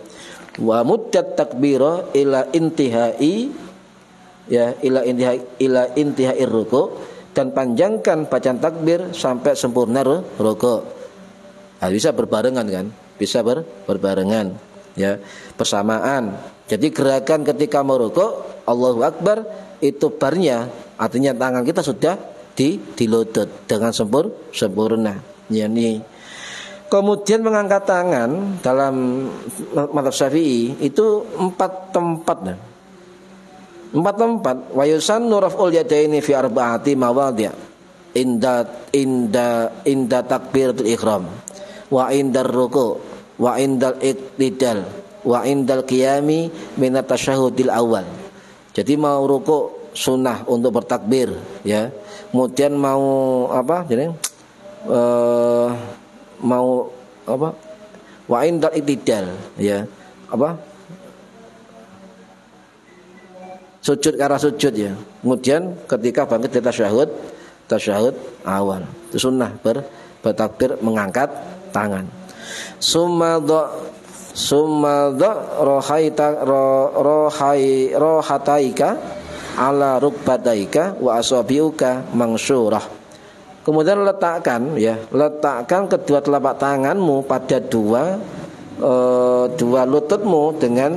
Wa muddat takbira ila intihai, ya, ila intihai ruku', dan panjangkan bacaan takbir sampai sempurna ruku'. Nah, bisa berbarengan kan? Bisa berbarengan, ya, bersamaan. Jadi gerakan ketika mau ruku', Allahu Akbar, itu barnya artinya tangan kita sudah dilutut dengan sempurna. Ya, ini. Kemudian mengangkat tangan dalam mazhab Syafi'i itu 4 tempat. 4 tempat. Wa yusannu raf'ul yadaini fi arba'ati mawadhi'. Inda takbiratul ihram, wa indar ruku', wa indal iqtidal, wa indal qiyami minat tasyahudil awal. Jadi mau ruku' sunnah untuk bertakbir, ya. Kemudian mau apa? Jadi mau apa? Wa indal iqtidal, ya. Apa? Sujud ke arah sujud, ya. Kemudian ketika bangkit dari tasyahud awal. Itu sunnah bertakbir mengangkat tangan. Summa rohataika ala rukbataika wa asabiuka mangsyurah. Kemudian letakkan kedua telapak tanganmu pada dua lututmu dengan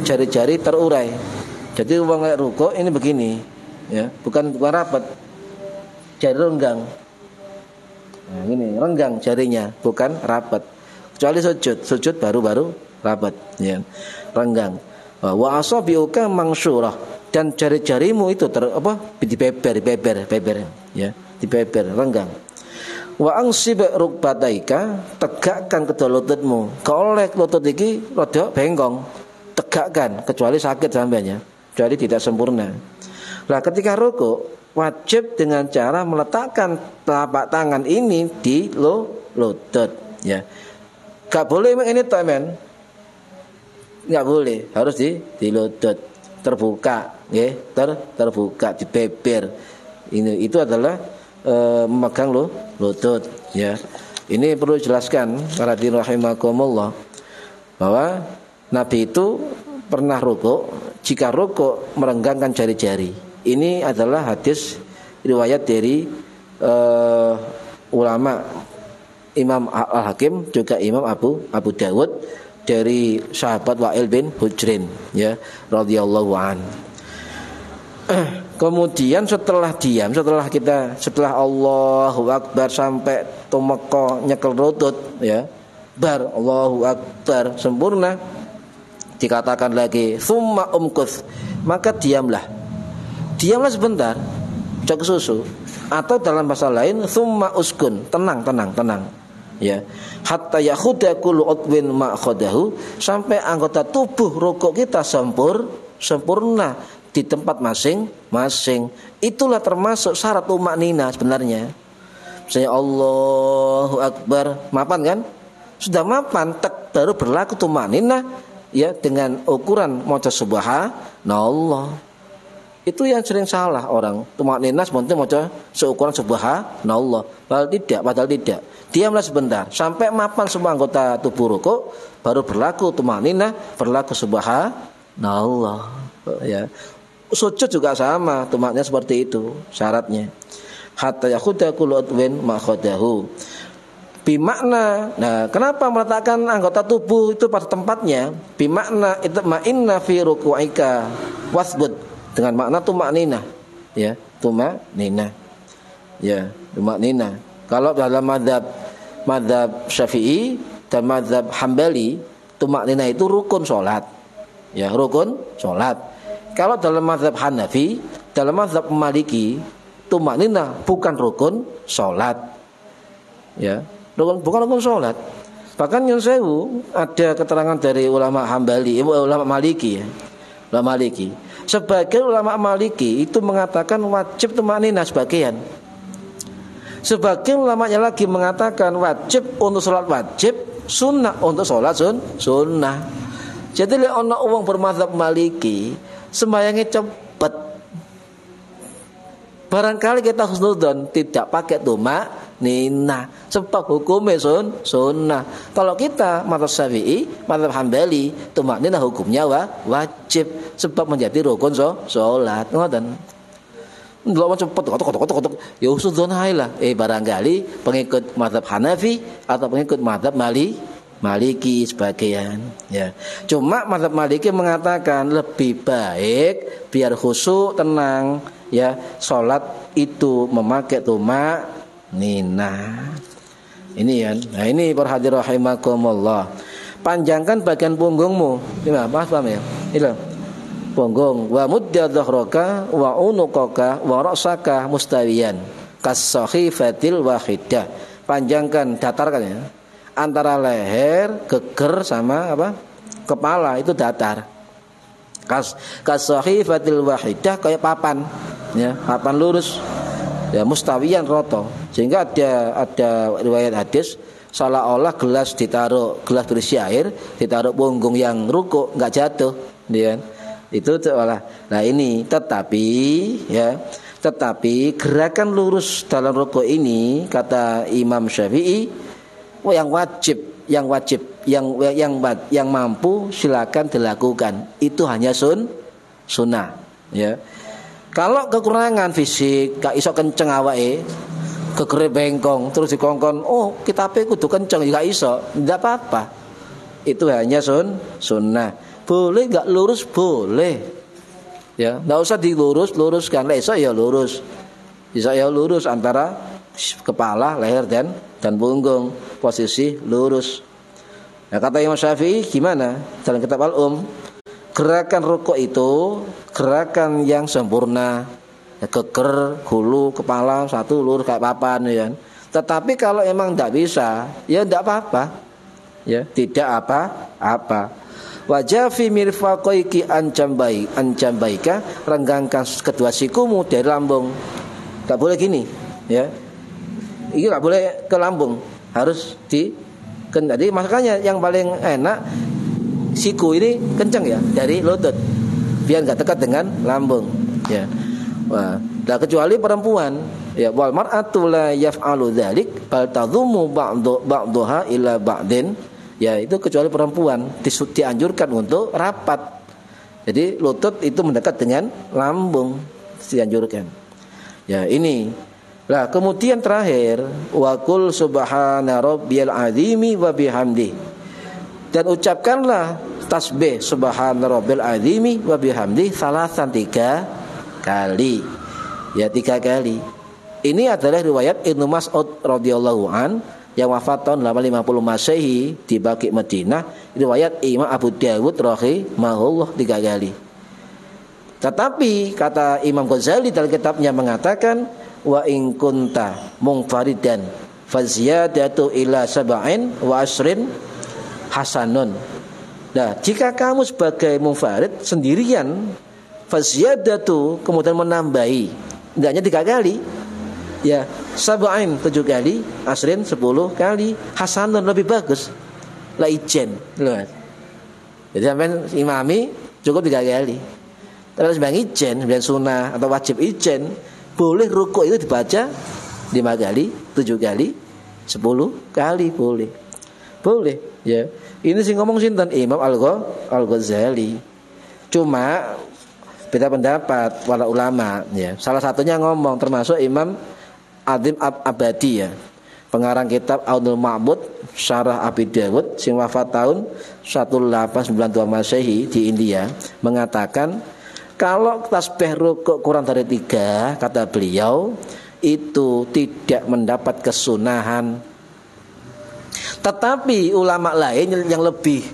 jari-jari terurai. Jadi uang ruko ini begini, ya, bukan rapat, jari renggang. Nah, ini renggang jarinya, bukan rapat. Kecuali sujud baru rapat, ya, renggang. Wa asabiuka mangsyurah, dan jari-jarimu itu dibeber, ya, dibeber, renggang. Wa ansib rukbataika, tegakkan kedua lututmu. Keolek lutut iki rada bengkong, tegakkan kecuali sakit sampainya, kecuali tidak sempurna. Nah, ketika ruku wajib dengan cara meletakkan telapak tangan ini di lutut, ya. Gak boleh ini temen. Gak boleh, harus di lutut terbuka, ya, terbuka, dibeber. Itu adalah memegang lutut, ya. Ini perlu jelaskan para rahimakumullah bahwa Nabi itu pernah ruku', jika ruku' merenggangkan jari-jari. Ini adalah hadis riwayat dari ulama Imam Al-Hakim, juga Imam Abu Dawud, dari sahabat Wa'il bin Hujrin, ya, radhiyallahu an. Kemudian setelah Allahu Akbar sampai tumeka nyekel lutut, ya, bar Allahu Akbar sempurna, dikatakan lagi summa umkuth, maka diamlah sebentar, cek susu, atau dalam bahasa lain summa uskun, tenang, ya, hatta yakhuda kullu udwin ma khadahu, sampai anggota tubuh rukuk kita sempurna di tempat masing-masing. Itulah termasuk syarat tumaknina sebenarnya. Misalnya Allahu Akbar, mapan kan? Sudah mapan, baru berlaku tumaknina ya dengan ukuran maca subhanallah. Itu yang sering salah orang. Tumakninah sebenarnya maca seukuran subhanallah. Padahal tidak. Diamlah sebentar sampai mapan semua anggota tubuh rukuk, baru berlaku tumakninah, berlaku subhanallah. Ya. Sujud juga sama, tumakninah seperti itu syaratnya. Hatta yakhuda kullu udwin ma khadahu. Bimakna. Nah, kenapa meletakkan anggota tubuh itu pada tempatnya? Bimakna itu ma'inna fi ruku'ika wasbud, dengan makna tumakninah. Ya, tumakninah. Ya, tumakninah. Kalau dalam mazhab Syafi'i dan mazhab Hambali, tumakninah itu rukun salat. Ya, rukun salat. Kalau dalam mazhab Hanafi, dalam mazhab Maliki, tumakninah bukan rukun salat. Ya, bukan rukun salat. Bahkan yang sewu ada keterangan dari ulama Hambali, ulama Maliki ya. Ulama Maliki. Sebagian ulama Maliki itu mengatakan wajib tumakninah sebagian. Sebagian ulamanya lagi mengatakan wajib untuk salat wajib, sunnah untuk salat sunnah. Jadi lek ana wong bermadzhab Maliki, sembayangnya cepat. Barangkali kita husnudzon tidak pakai tumakninah, sebab hukumnya sunnah. Kalau kita mazhab Syafi'i, mazhab Hambali, tumakninah hukumnya wajib, sebab menjadi rukun salat. Ngoten. Ndelok cepet kotok. Ya husnudzon ae lah. Barangkali pengikut mazhab Hanafi atau pengikut mazhab Maliki sebagian ya. Cuma mazhab Maliki mengatakan lebih baik biar khusyuk tenang ya, salat itu memakai tumakninah. Ini ya. Nah, ini para hadirin rahimakumullah. Panjangkan bagian punggungmu. Gimana? Paham ya? Itu. Punggung wa mudda dhahraka wa unuqaka wa ra'saka mustawiyan kas-sahifatil wahidah. Panjangkan, datarkan ya. Antara leher, geger sama apa? Kepala itu datar. Kas-sahifatil wahidah, kayak papan ya, papan lurus. Ya mustawiyan roto. Sehingga ada riwayat hadis seolah-olah gelas berisi air ditaruh punggung yang rukuk enggak jatuh, ya. Itu seolah. Nah ini tetapi gerakan lurus dalam rukuk ini kata Imam Syafi'i yang mampu silakan dilakukan. Itu hanya sunnah ya. Kalau kekurangan fisik, gak iso kenceng awake, gegere bengkong terus dikongkon, oh kitabe kudu kenceng, gak iso, ndak apa-apa. Itu hanya sunnah. Boleh gak lurus? Boleh. Ya, enggak usah diluruskan. Iso ya lurus. Iso ya lurus antara kepala, leher dan punggung, posisi lurus. Nah, kata Imam Syafi'i gimana? Dalam kitab Al-Um, gerakan rukuk itu gerakan yang sempurna. Ya, geger, hulu, kepala satu lurus kayak papan ya. Tetapi kalau emang enggak bisa, ya enggak apa-apa. Ya, tidak apa-apa. Wajah fi mirfaqaiki ancambaika, renggangkan kedua sikumu dari lambung. Tak boleh gini, ya. Ini tak boleh ke lambung, harus jadi makanya yang paling enak siku ini kencang ya dari lutut, biar enggak dekat dengan lambung, ya. Wah, kecuali perempuan, ya, wal mar'atu la yaf'alu dzalik bal tadhumu ba'daha ila ba'din. Ya itu kecuali perempuan dianjurkan untuk rapat. Jadi lutut itu mendekat dengan lambung, dianjurkan. Ya ini. Lah kemudian terakhir wa qul subhana rabbiyal azimi wa bihamdi. Dan ucapkanlah tasbih subhana rabbiyal azimi wa bihamdi salasan 3 kali. Ya 3 kali. Ini adalah riwayat Ibnu Mas'ud radhiyallahu an yang wafat tahun 850 Masehi di Baqi Madinah. Riwayat Imam Abu Dawud rahimahullah 3 kali. Tetapi kata Imam Ghazali dalam kitabnya mengatakan wa in kunta munfaridan faziyadatu ila sab'in wa asrin hasanun. Nah, jika kamu sebagai munfarid sendirian, faziyadatu kemudian menambahi, hendaknya 3 kali. Ya, sab'in 7 kali, asrin 10 kali, hasanun lebih bagus. La ijen, lihat. Jadi sampai imami cukup 3 kali. Terus bang ijen, sembahyang sunnah atau wajib ijen, boleh rukuk itu dibaca 5 kali, 7 kali, 10 kali boleh. Boleh, ya. Ini sih ngomong sinten Imam Al-Ghazali. Cuma beda pendapat para ulama, ya. Salah satunya ngomong termasuk Imam Adzim Abadi, ya. Pengarang kitab Aunul Ma'bud Syarah Abi Dawud sing wafat tahun 1892 Masehi di India, mengatakan kalau tasbih rukuk kurang dari 3, kata beliau, itu tidak mendapat kesunahan. Tetapi ulama lain yang lebih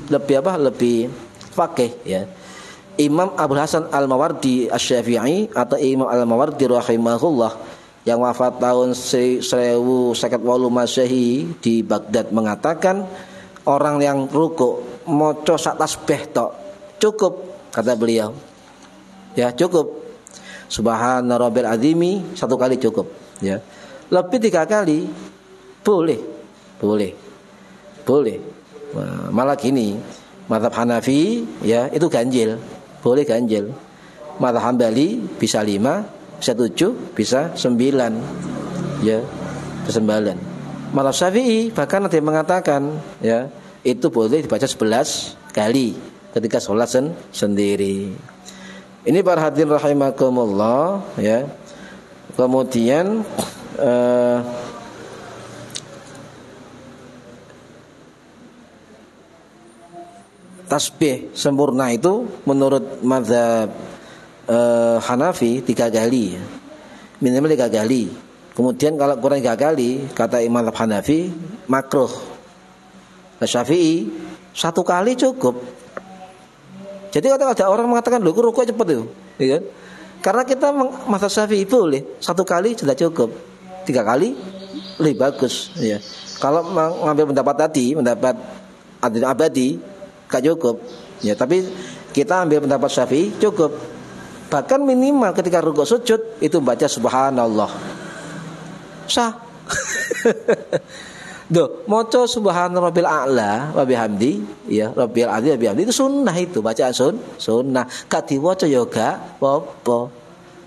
faqih, ya. Imam Abul Hasan Al-Mawardi Asy-Syafi'i atau Imam Al-Mawardi rahimahullah yang wafat tahun 1058 Masehi di Baghdad, mengatakan orang yang rukuk maca sak tasbih tok cukup, kata beliau. Ya, cukup. Subhana rabbil azimi 1 kali cukup, ya. Lebih 3 kali boleh. Malah gini, mazhab Hanafi, ya, itu ganjil, boleh ganjil. Mazhab Hambali bisa 5, bisa 7, bisa 9, ya, bisa 9. Mazhab Syafi'i bahkan ada yang mengatakan, ya, itu boleh dibaca 11 kali ketika sholat sendiri. Ini para hadirin rahimakumullah, ya. Kemudian tasbih sempurna itu menurut mazhab Hanafi 3 kali, ya. Minimal 3 kali. Kemudian kalau kurang 3 kali, kata Imam Hanafi makruh. Syafi'i 1 kali cukup. Jadi kalau ada orang mengatakan loh rukuk cepat itu, ya kan? Karena kita mazhab Syafi'i boleh 1 kali sudah cukup, 3 kali lebih bagus, ya. Kalau mengambil pendapat tadi, pendapat Adzim Abadi, gak cukup, ya. Tapi kita ambil pendapat Syafi'i cukup. Bahkan minimal ketika rukuk sujud itu baca subhanallah. Sah. Duh, maca subhana rabbil a'la wa bihamdi, ya, rabbil azim wa bihamdi itu sunnah, itu bacaan sunnah. Gak diwaca ya gak apa-apa.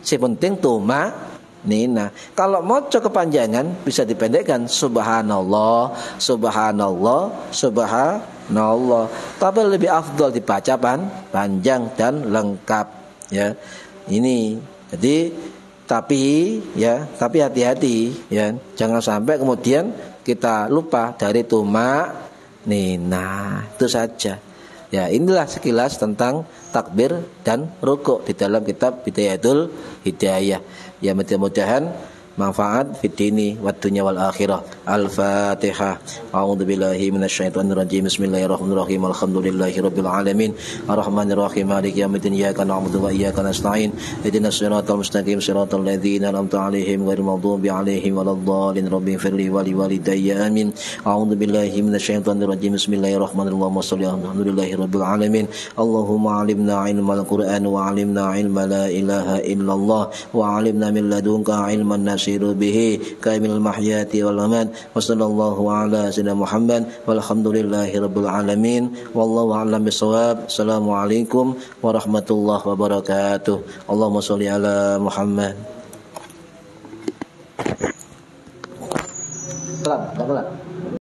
Sing penting nina. Kalau maca kepanjangan bisa dipendekkan subhanallah. Tapi lebih afdal dibaca panjang dan lengkap, ya. Ini. Jadi tapi hati-hati, ya. Jangan sampai kemudian kita lupa dari nina. Itu saja. Ya, inilah sekilas tentang takbir dan rukuk di dalam kitab Bidayatul Hidayah. Ya, mudah-mudahan manfaat fid dini wad dunya wal akhirah. Al-Fatihah. A'udzubillahi minasyaitonir rajim. Bismillahirrahmanirrahim. Alhamdulillahirabbil alamin. Arrahmanir rahim. Maliki yaumiddin. Iyyaka na'budu wa iyyaka nasta'in. Ihdinas siratal mustaqim. Siratal ladzina an'amta 'alaihim ghairil maghdubi alaihim waladdallin. Rabbighfirli wa liwalidayya. Amin. A'udzubillahi minasyaitonir rajim. Bismillahirrahmanirrahim. Alhamdulillahirabbil alamin. Allahumma 'allimna 'ilmal Qur'an wa 'allimna 'ilma la ilaha illallah wa 'allimna min ladunka 'ilman nasiru bihi kamil mahyati wal aman. Wa sallallahu ala sayyidina Muhammad walhamdulillahi rabbil alamin. Wallahu a'lam bissawab. Assalamualaikum warahmatullahi wabarakatuh. Allahumma sholli ala Muhammad. Pelan.